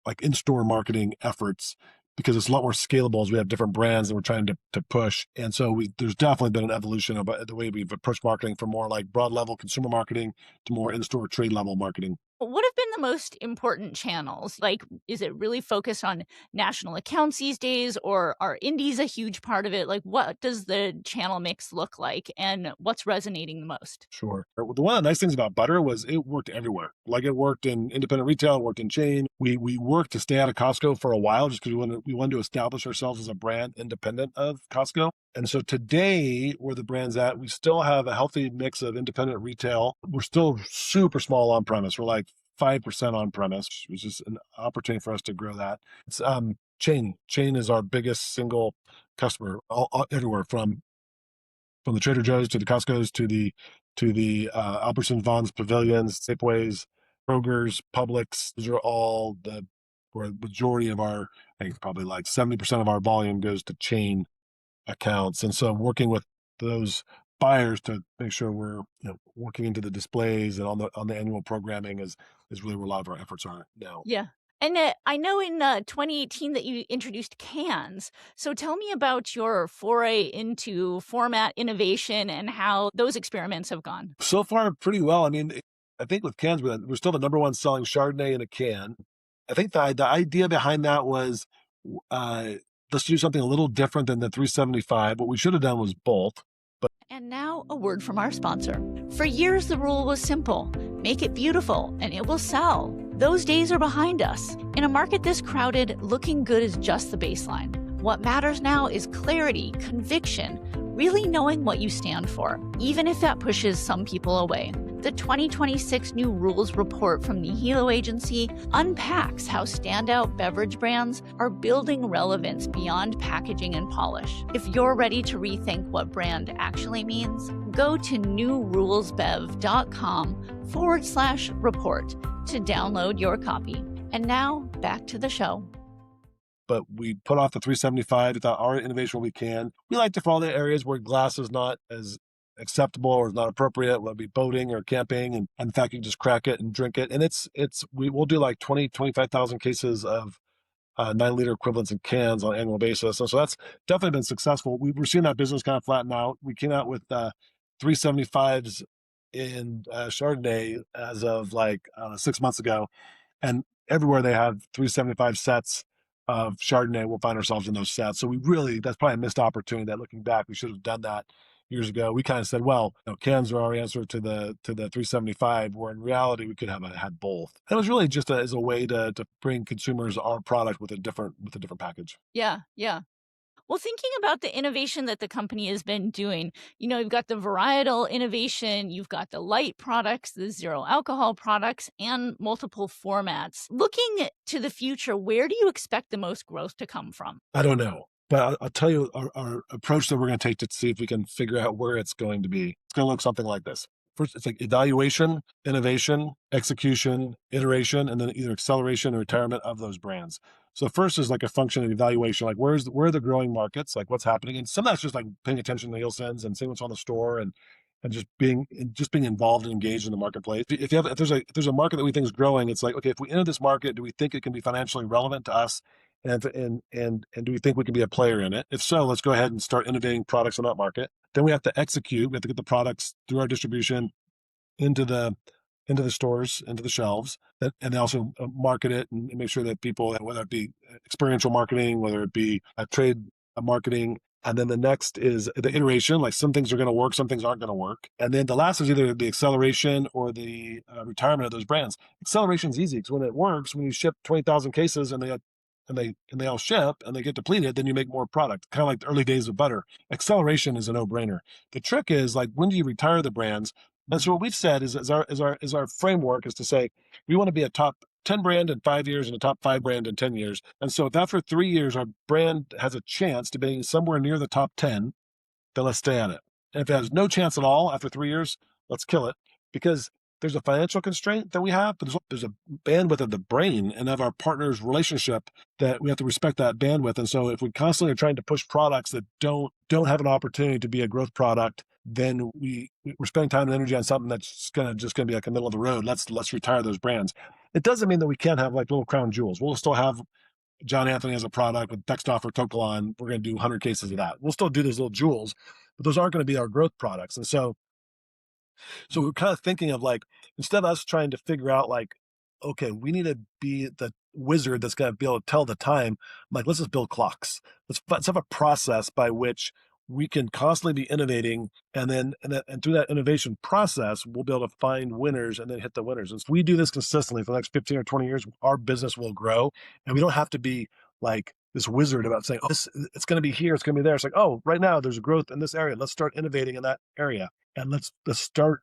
like in-store marketing efforts, because it's a lot more scalable as we have different brands that we're trying to push. And so there's definitely been an evolution of the way we've approached marketing from more like broad level consumer marketing to more in-store trade level marketing. What have been the most important channels? Like, is it really focused on national accounts these days, or are indies a huge part of it? Like, what does the channel mix look like, and what's resonating the most? Sure. One of the nice things about butter was it worked everywhere. Like it worked in independent retail, it worked in chain. We worked to stay out of Costco for a while just because we wanted to establish ourselves as a brand independent of Costco. And so today, where the brand's at, we still have a healthy mix of independent retail. We're still super small on premise. We're like 5% on premise, which is an opportunity for us to grow that. It's chain. Chain is our biggest single customer all everywhere from the Trader Joe's to the Costco's to the Albertsons, Vons, Pavilions, Safeways, Kroger's, Publix. Those are all where the majority of our, I think probably like 70% of our volume goes to chain accounts. And so working with those buyers to make sure we're working into the displays and on the annual programming is really where a lot of our efforts are now. Yeah. And I know in 2018 that you introduced cans. So tell me about your foray into format innovation and how those experiments have gone. So far, pretty well. I mean, I think with cans, we're still the number one selling Chardonnay in a can. I think the idea behind that was let's do something a little different than the 375. What we should have done was bulk. But And now, a word from our sponsor. For years, the rule was simple: make it beautiful and it will sell. Those days are behind us. In a market this crowded, looking good is just the baseline. What matters now is clarity, conviction, really knowing what you stand for, even if that pushes some people away. The 2026 New Rules report from the Hilo Agency unpacks how standout beverage brands are building relevance beyond packaging and polish. If you're ready to rethink what brand actually means, go to newrulesbev.com/report to download your copy. And now, back to the show. But we put off the 375 without our innovation when we can. We like to follow the areas where glass is not as acceptable or is not appropriate, whether it be boating or camping, and in fact you can just crack it and drink it. And we'll do like 25,000 cases of 9-liter equivalents in cans on an annual basis. And so that's definitely been successful. We're seeing that business kind of flatten out. We came out with 375s in Chardonnay as of 6 months ago, and everywhere they have 375 sets of Chardonnay, we'll find ourselves in those sets. So that's probably a missed opportunity that looking back, we should have done that years ago. We kind of said, well, cans are our answer to the 375, where in reality we could have had both. And it was really just as a way to bring consumers our product with a different package. Yeah. Well, thinking about the innovation that the company has been doing, you've got the varietal innovation, you've got the light products, the zero alcohol products, and multiple formats. Looking to the future, where do you expect the most growth to come from? I don't know. But I'll tell you our approach that we're going to take to see if we can figure out where it's going to be. It's going to look something like this. First, it's like evaluation, innovation, execution, iteration, and then either acceleration or retirement of those brands. So the first is like a function of evaluation, like where are the growing markets, like what's happening, and some of that's just like paying attention to Nielsen's and seeing what's on the store and just being involved and engaged in the marketplace. If there's a market that we think is growing, it's like, okay, if we enter this market, do we think it can be financially relevant to us? And do we think we can be a player in it? If so, let's go ahead and start innovating products in that market. Then we have to execute. We have to get the products through our distribution into the stores, into the shelves, and also market it and make sure that people, whether it be experiential marketing, whether it be trade marketing. And then the next is the iteration, like some things are going to work, some things aren't going to work. And then the last is either the acceleration or the retirement of those brands. Acceleration is easy because when it works, when you ship 20,000 cases and they all ship and they get depleted, then you make more product, kind of like the early days of butter. Acceleration is a no-brainer. The trick is like, when do you retire the brands? And so what we've said is our framework is to say, we want to be a top 10 brand in 5 years and a top 5 brand in 10 years. And so if after 3 years, our brand has a chance to be somewhere near the top 10, then let's stay at it. And if it has no chance at all after 3 years, let's kill it, because there's a financial constraint that we have, but there's a bandwidth of the brain and of our partner's relationship that we have to respect that bandwidth. And so if we constantly are trying to push products that don't have an opportunity to be a growth product, then we're spending time and energy on something that's gonna be like a middle of the road. Let's retire those brands. It doesn't mean that we can't have like little crown jewels. We'll still have John Anthony as a product with Textoff or Tokalon. We're going to do 100 cases of that. We'll still do those little jewels, but those aren't going to be our growth products. And so we're kind of thinking of like, instead of us trying to figure out like, okay, we need to be the wizard that's going to be able to tell the time, like, let's just build clocks. Let's have a process by which we can constantly be innovating, and through that innovation process, we'll be able to find winners and then hit the winners. And if we do this consistently for the next 15 or 20 years, our business will grow, and we don't have to be like this wizard about saying, oh, it's going to be here, it's going to be there. It's like, oh, right now there's a growth in this area. Let's start innovating in that area, and let's start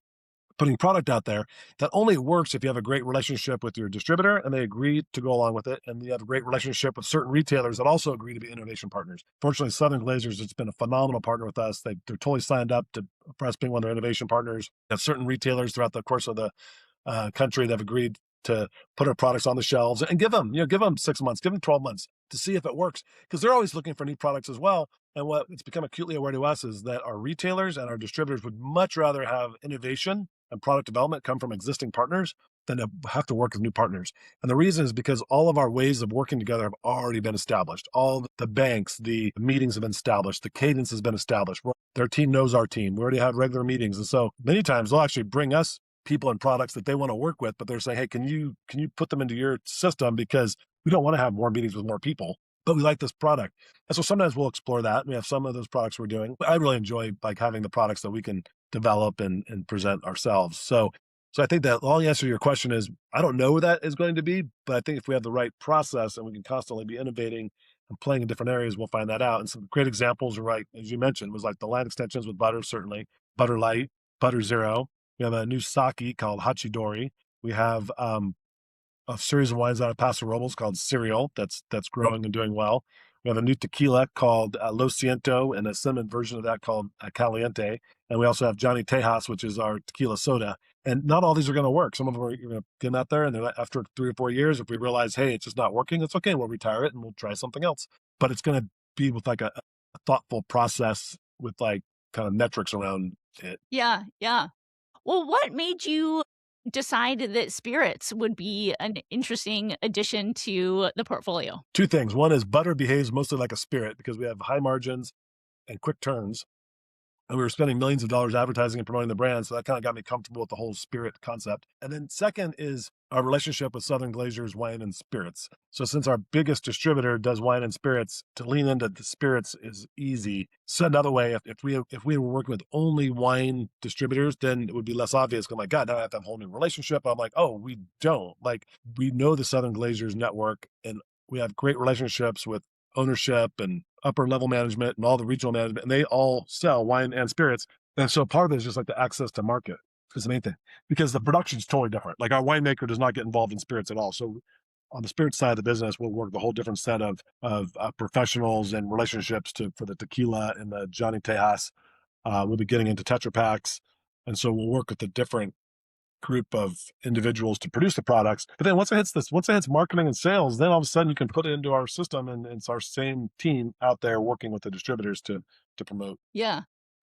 putting product out there. That only works if you have a great relationship with your distributor and they agree to go along with it, and you have a great relationship with certain retailers that also agree to be innovation partners. Fortunately, Southern Glazers has been a phenomenal partner with us. They're totally signed up for us being one of their innovation partners. We have certain retailers throughout the course of the country that have agreed to put our products on the shelves and give them 6 months, give them 12 months to see if it works, because they're always looking for new products as well. And what it's become acutely aware to us is that our retailers and our distributors would much rather have innovation and product development come from existing partners than to have to work with new partners. And the reason is because all of our ways of working together have already been established. All the banks, the meetings have been established. The cadence has been established. Their team knows our team. We already have regular meetings. And so many times they'll actually bring us people and products that they want to work with, but they're saying, hey, can you put them into your system? Because we don't want to have more meetings with more people. but we like this product. And so sometimes we'll explore that. We have some of those products we're doing. I really enjoy like having the products that we can develop and present ourselves. So I think that long answer to your question is, I don't know what that is going to be, but I think if we have the right process and we can constantly be innovating and playing in different areas, we'll find that out. And some great examples are right, as you mentioned, was like the line extensions with butter, certainly, butter light, butter zero. We have a new sake called Hachidori. We have a series of wines out of Paso Robles called Cereal that's growing and doing well. We have a new tequila called Lo Siento and a cinnamon version of that called Caliente. And we also have Johnny Tejas, which is our tequila soda. And not all these are going to work. Some of them are going to get them out there, and they're like, after 3 or 4 years, if we realize, hey, it's just not working, it's okay. We'll retire it and we'll try something else. But it's going to be with like a thoughtful process with like kind of metrics around it. Yeah, yeah. Well, what made you decide that spirits would be an interesting addition to the portfolio? 2 things. One is butter behaves mostly like a spirit because we have high margins and quick turns. And we were spending millions of dollars advertising and promoting the brand. So that kind of got me comfortable with the whole spirit concept. And then second is our relationship with Southern Glazer's Wine and Spirits. So since our biggest distributor does wine and spirits, to lean into the spirits is easy. Said another way, if we were working with only wine distributors, then it would be less obvious. I'm like, God, now I have to have a whole new relationship. But I'm like, oh, we don't. Like, we know the Southern Glazers network, and we have great relationships with ownership and upper level management and all the regional management, and they all sell wine and spirits. And so part of it is just like the access to market is the main thing, because the production's totally different. Like our winemaker does not get involved in spirits at all. So on the spirit side of the business, we'll work with a whole different set of professionals and relationships for the tequila and the Johnny Tejas. We'll be getting into Tetra Paks. And so we'll work with the different group of individuals to produce the products. But then once it hits marketing and sales, then all of a sudden you can put it into our system, and it's our same team out there working with the distributors to promote. Yeah.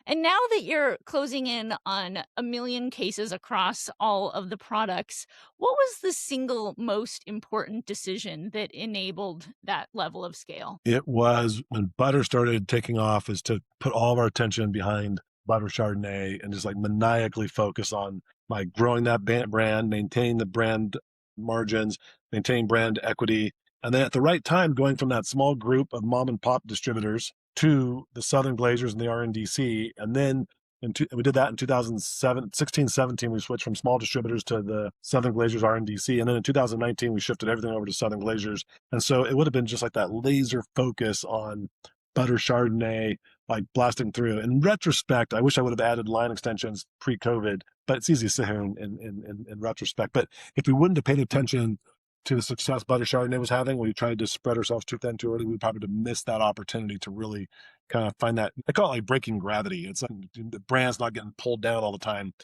And now that you're closing in on 1 million cases across all of the products, what was the single most important decision that enabled that level of scale? It was when butter started taking off, is to put all of our attention behind butter Chardonnay and just like maniacally focus on like growing that brand, maintaining the brand margins, maintaining brand equity. And then at the right time, going from that small group of mom and pop distributors to the Southern Glazers and the RNDC. And then we did that in 2016, 17, we switched from small distributors to the Southern Glazers RNDC. And then in 2019, we shifted everything over to Southern Glazers. And so it would have been just like that laser focus on butter Chardonnay, like blasting through. In retrospect, I wish I would have added line extensions pre-COVID, but it's easy to sit here in retrospect. But if we wouldn't have paid attention to the success butter Chardonnay was having, we tried to spread ourselves too thin too early, we probably would have missed that opportunity to really kind of find that. I call it like breaking gravity. It's like the brand's not getting pulled down all the time.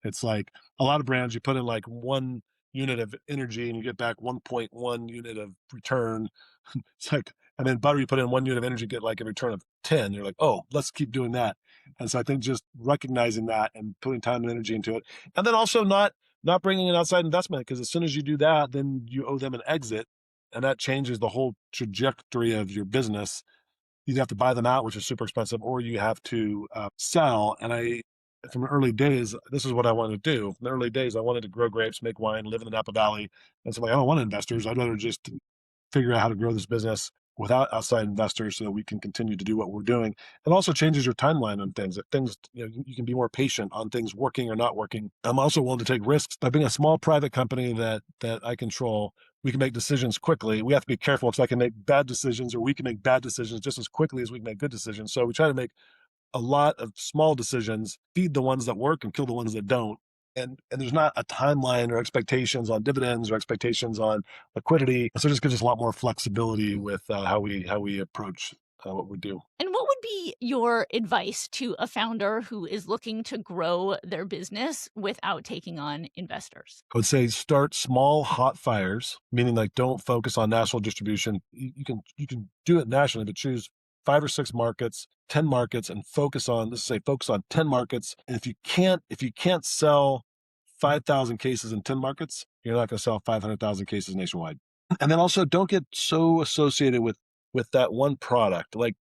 It's like a lot of brands, you put in like 1 unit of energy and you get back 1.1 unit of return. It's like, and then butter, you put in 1 unit of energy, get like a return of 10. You're like, oh, let's keep doing that. And so I think just recognizing that and putting time and energy into it. And then also not bringing in outside investment, because as soon as you do that, then you owe them an exit, and that changes the whole trajectory of your business. You have to buy them out, which is super expensive, or you have to sell. And from the early days, this is what I wanted to do. From the early days, I wanted to grow grapes, make wine, live in the Napa Valley. And so I don't want investors. I'd rather just figure out how to grow this business without outside investors so that we can continue to do what we're doing. It also changes your timeline on things. If things, you can be more patient on things working or not working. I'm also willing to take risks. By being a small private company that I control, we can make decisions quickly. We have to be careful because I can make bad decisions, or we can make bad decisions just as quickly as we can make good decisions. So we try to make a lot of small decisions, feed the ones that work and kill the ones that don't. And there's not a timeline or expectations on dividends or expectations on liquidity. So it just gives us a lot more flexibility with how we approach what we do. And what would be your advice to a founder who is looking to grow their business without taking on investors? I would say start small hot fires, meaning like don't focus on national distribution. You can do it nationally, but choose 5 or 6 markets, 10 markets, and focus on 10 markets. And if you can't sell 5,000 cases in 10 markets, you're not going to sell 500,000 cases nationwide. And then also don't get so associated with that one product. Like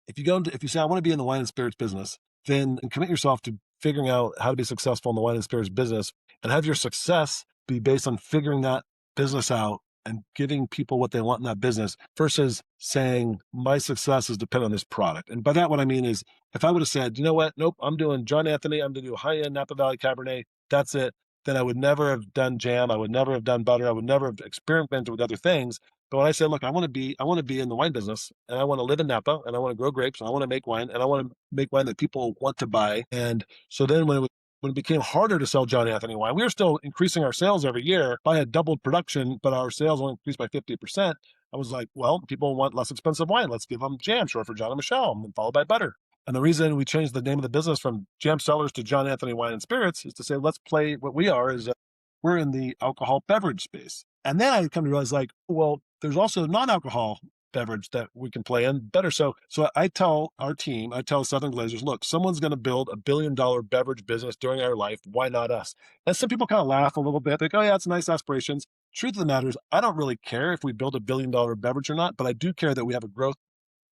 if you say, I want to be in the wine and spirits business, then commit yourself to figuring out how to be successful in the wine and spirits business, and have your success be based on figuring that business out and giving people what they want in that business versus saying my success is dependent on this product. And by that, what I mean is if I would have said, you know what, nope, I'm doing John Anthony, I'm going to do high-end Napa Valley Cabernet, that's it, then I would never have done jam, I would never have done butter, I would never have experimented with other things. But when I said, look, I want to be in the wine business, and I want to live in Napa, and I want to grow grapes, and I want to make wine, and I want to make wine that people want to buy. And so then when it became harder to sell John Anthony wine, we were still increasing our sales every year. I had doubled production, but our sales only increased by 50%. I was like, well, people want less expensive wine. Let's give them jam, short for John and Michelle, and followed by butter. And the reason we changed the name of the business from Jam Cellars to John Anthony Wine and Spirits is to say, let's play what we are is we're in the alcohol beverage space. And then I come to realize like, well, there's also non-alcohol beverage that we can play in better. So I tell our team, I tell Southern Glazers, look, someone's going to build $1 billion beverage business during our life. Why not us? And some people kind of laugh a little bit. They go, oh yeah, it's nice aspirations. Truth of the matter is, I don't really care if we build $1 billion beverage or not, but I do care that we have a growth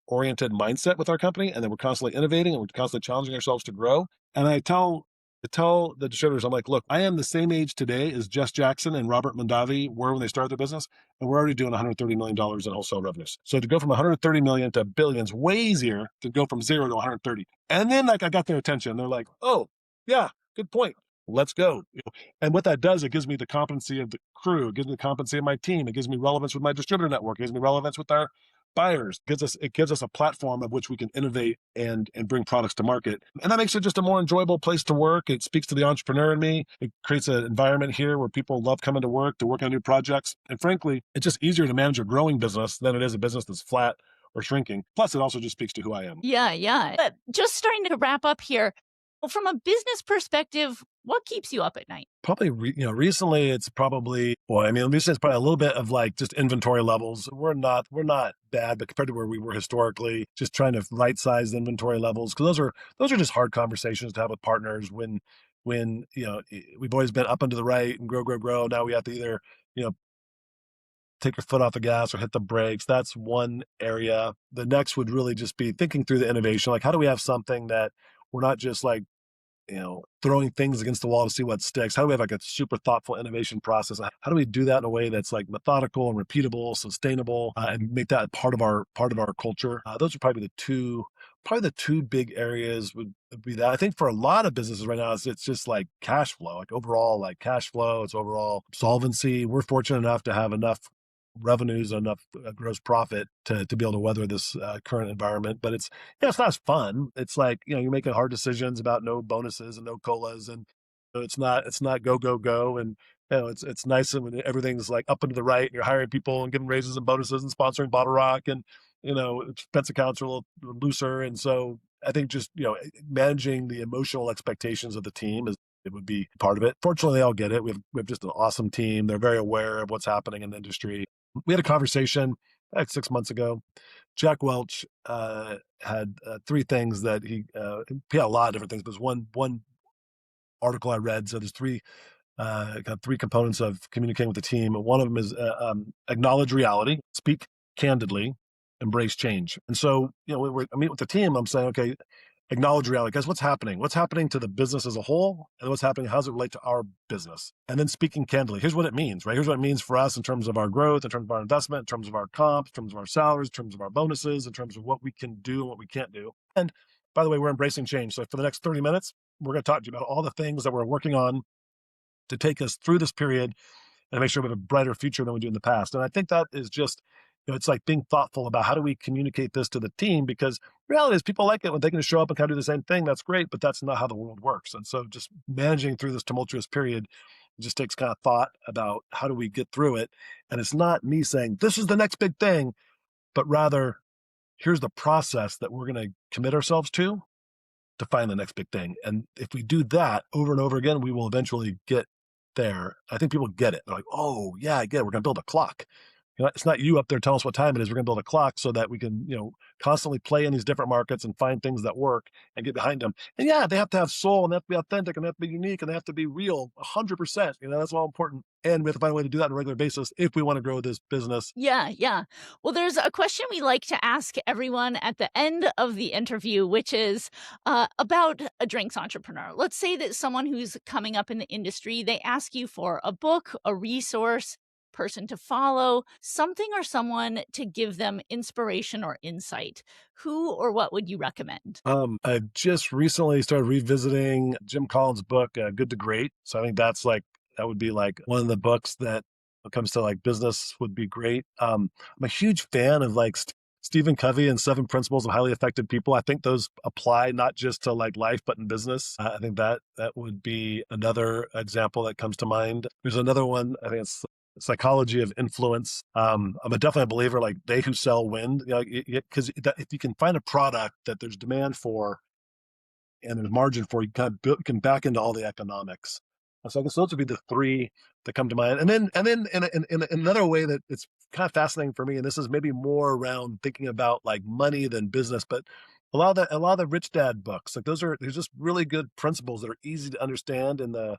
oriented mindset with our company and that we're constantly innovating and we're constantly challenging ourselves to grow. And I tell the distributors, I'm like, look, I am the same age today as Jess Jackson and Robert Mondavi were when they started their business, and we're already doing $130 million in wholesale revenues. So to go from 130 million to billions, way easier to go from 0 to 130. And then like I got their attention. They're like, oh, yeah, good point. Let's go. And what that does, it gives me the competency of the crew. It gives me the competency of my team. It gives me relevance with my distributor network. It gives me relevance with our buyers. It gives us a platform of which we can innovate and bring products to market. And that makes it just a more enjoyable place to work. It speaks to the entrepreneur in me. It creates an environment here where people love coming to work on new projects. And frankly, it's just easier to manage a growing business than it is a business that's flat or shrinking. Plus, it also just speaks to who I am. Yeah. But just starting to wrap up here, from a business perspective, what keeps you up at night? Probably, recently it's probably, recently it's probably a little bit of like just inventory levels. We're not bad, but compared to where we were historically, just trying to right size the inventory levels. Cause those are just hard conversations to have with partners when, we've always been up and to the right and grow. Now we have to either, take your foot off the gas or hit the brakes. That's one area. The next would really just be thinking through the innovation. Like, how do we have something that we're not just like, throwing things against the wall to see what sticks? How do we have like a super thoughtful innovation process? How do we do that in a way that's like methodical and repeatable, sustainable, and make that part of our culture? Those are probably the two big areas would be that. I think for a lot of businesses right now, it's just like cash flow, like overall like cash flow. It's overall solvency. We're fortunate enough to have enough revenues, enough gross profit to be able to weather this current environment. But it's not as fun. It's like, you're making hard decisions about no bonuses and no colas, and it's not go. And it's nice when everything's like up and to the right and you're hiring people and giving raises and bonuses and sponsoring Bottle Rock, and expense accounts are a little looser. And so I think just managing the emotional expectations of the team it would be part of it. Fortunately, they all get it. We have just an awesome team. They're very aware of what's happening in the industry. We had a conversation like 6 months ago. Jack Welch had three things that he had a lot of different things, but there's one article I read. So there's three components of communicating with the team. One of them is acknowledge reality, speak candidly, embrace change. And so, when I meet with the team, I'm saying, okay, acknowledge reality. Guys, what's happening? What's happening to the business as a whole? And what's happening? How does it relate to our business? And then speaking candidly. Here's what it means, right? Here's what it means for us in terms of our growth, in terms of our investment, in terms of our comp, in terms of our salaries, in terms of our bonuses, in terms of what we can do and what we can't do. And by the way, we're embracing change. So for the next 30 minutes, we're going to talk to you about all the things that we're working on to take us through this period and make sure we have a brighter future than we do in the past. And I think that is just, it's like being thoughtful about how do we communicate this to the team, because reality is people like it when they can show up and kind of do the same thing. That's great, but that's not how the world works. And so just managing through this tumultuous period just takes kind of thought about how do we get through it. And it's not me saying this is the next big thing, but rather here's the process that we're going to commit ourselves to find the next big thing. And if we do that over and over again, we will eventually get there. I think people get it. They're like, oh yeah, I get it. We're going to build a clock. It's not you up there telling us what time it is. We're going to build a clock so that we can, constantly play in these different markets and find things that work and get behind them. And yeah, they have to have soul, and they have to be authentic, and they have to be unique, and they have to be real 100%. That's all important. And we have to find a way to do that on a regular basis if we want to grow this business. Yeah. Well, there's a question we like to ask everyone at the end of the interview, which is about a drinks entrepreneur. Let's say that someone who's coming up in the industry, they ask you for a book, a resource, person to follow, something or someone to give them inspiration or insight, who or what would you recommend? I just recently started revisiting Jim Collins' book, Good to Great. So I think that would be like one of the books that when it comes to like business would be great. I'm a huge fan of like Stephen Covey and Seven Principles of Highly Effective People. I think those apply not just to like life, but in business. I think that would be another example that comes to mind. There's another one, I think it's Psychology of Influence. I'm definitely a believer like they who sell win, because if you can find a product that there's demand for and there's margin for, you can back into all the economics. So I guess those would be the three that come to mind. And then in another way that it's kind of fascinating for me, and this is maybe more around thinking about like money than business, but a lot of the Rich Dad books, like there's just really good principles that are easy to understand in the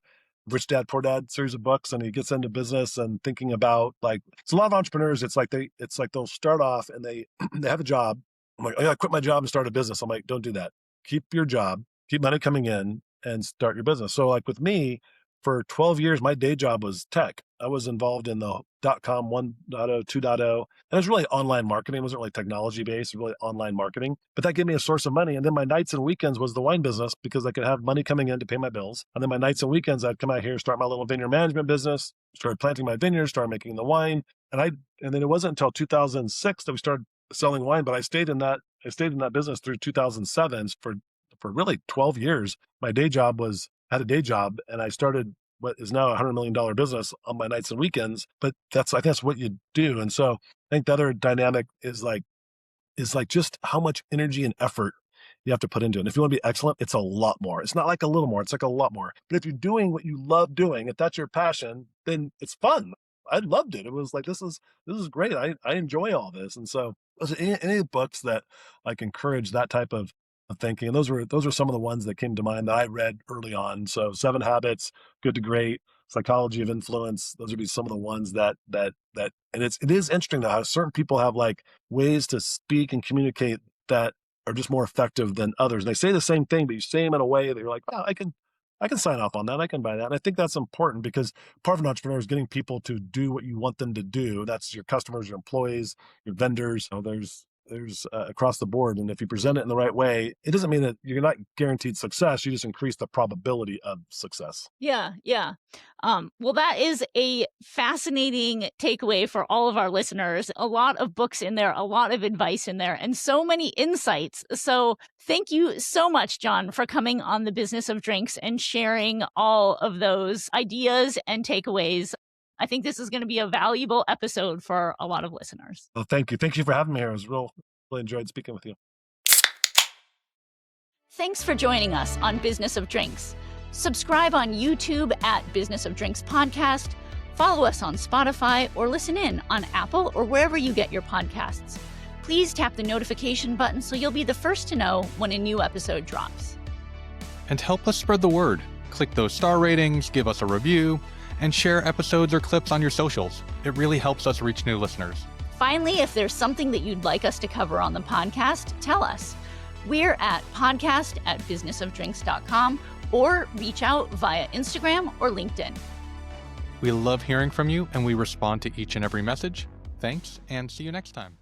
Rich Dad Poor Dad series of books. And he gets into business and thinking about like, it's a lot of entrepreneurs. It's like they'll start off and they have a job. I'm like, I gotta quit my job and start a business. I'm like, don't do that. Keep your job, keep money coming in, and start your business. So like with me, for 12 years, my day job was tech. I was involved in the .com 1.0, 2.0, and it was really online marketing. It wasn't really technology based, it was really online marketing. But that gave me a source of money. And then my nights and weekends was the wine business because I could have money coming in to pay my bills. And then my nights and weekends, I'd come out here, start my little vineyard management business, started planting my vineyards, started making the wine. And then it wasn't until 2006 that we started selling wine, but I stayed in that business through 2007 for really 12 years. My day job had a day job, and I started what is now a $100 million business on my nights and weekends. But I think that's what you do. And so I think the other dynamic is like just how much energy and effort you have to put into it. And if you want to be excellent, it's a lot more. It's not like a little more, it's like a lot more. But if you're doing what you love doing, if that's your passion, then it's fun. I loved it. It was like, this is great. I enjoy all this. And so any books that like encourage that type of thinking. And those were some of the ones that came to mind that I read early on. So 7 Habits, Good to Great, Psychology of Influence. Those would be some of the ones that and it is interesting though how certain people have like ways to speak and communicate that are just more effective than others. And they say the same thing, but you say them in a way that you're like, wow, I can sign off on that. I can buy that. And I think that's important because part of an entrepreneur is getting people to do what you want them to do. That's your customers, your employees, your vendors. There's across the board. And if you present it in the right way, it doesn't mean that you're not guaranteed success. You just increase the probability of success. Yeah. Well, that is a fascinating takeaway for all of our listeners. A lot of books in there, a lot of advice in there, and so many insights. So thank you so much, John, for coming on the Business of Drinks and sharing all of those ideas and takeaways. I think this is going to be a valuable episode for a lot of listeners. Well, thank you. Thank you for having me here. It was really enjoyed speaking with you. Thanks for joining us on Business of Drinks. Subscribe on YouTube at Business of Drinks Podcast. Follow us on Spotify or listen in on Apple or wherever you get your podcasts. Please tap the notification button so you'll be the first to know when a new episode drops. And help us spread the word. Click those star ratings, give us a review, and share episodes or clips on your socials. It really helps us reach new listeners. Finally, if there's something that you'd like us to cover on the podcast, tell us. We're at podcast@businessofdrinks.com or reach out via Instagram or LinkedIn. We love hearing from you and we respond to each and every message. Thanks and see you next time.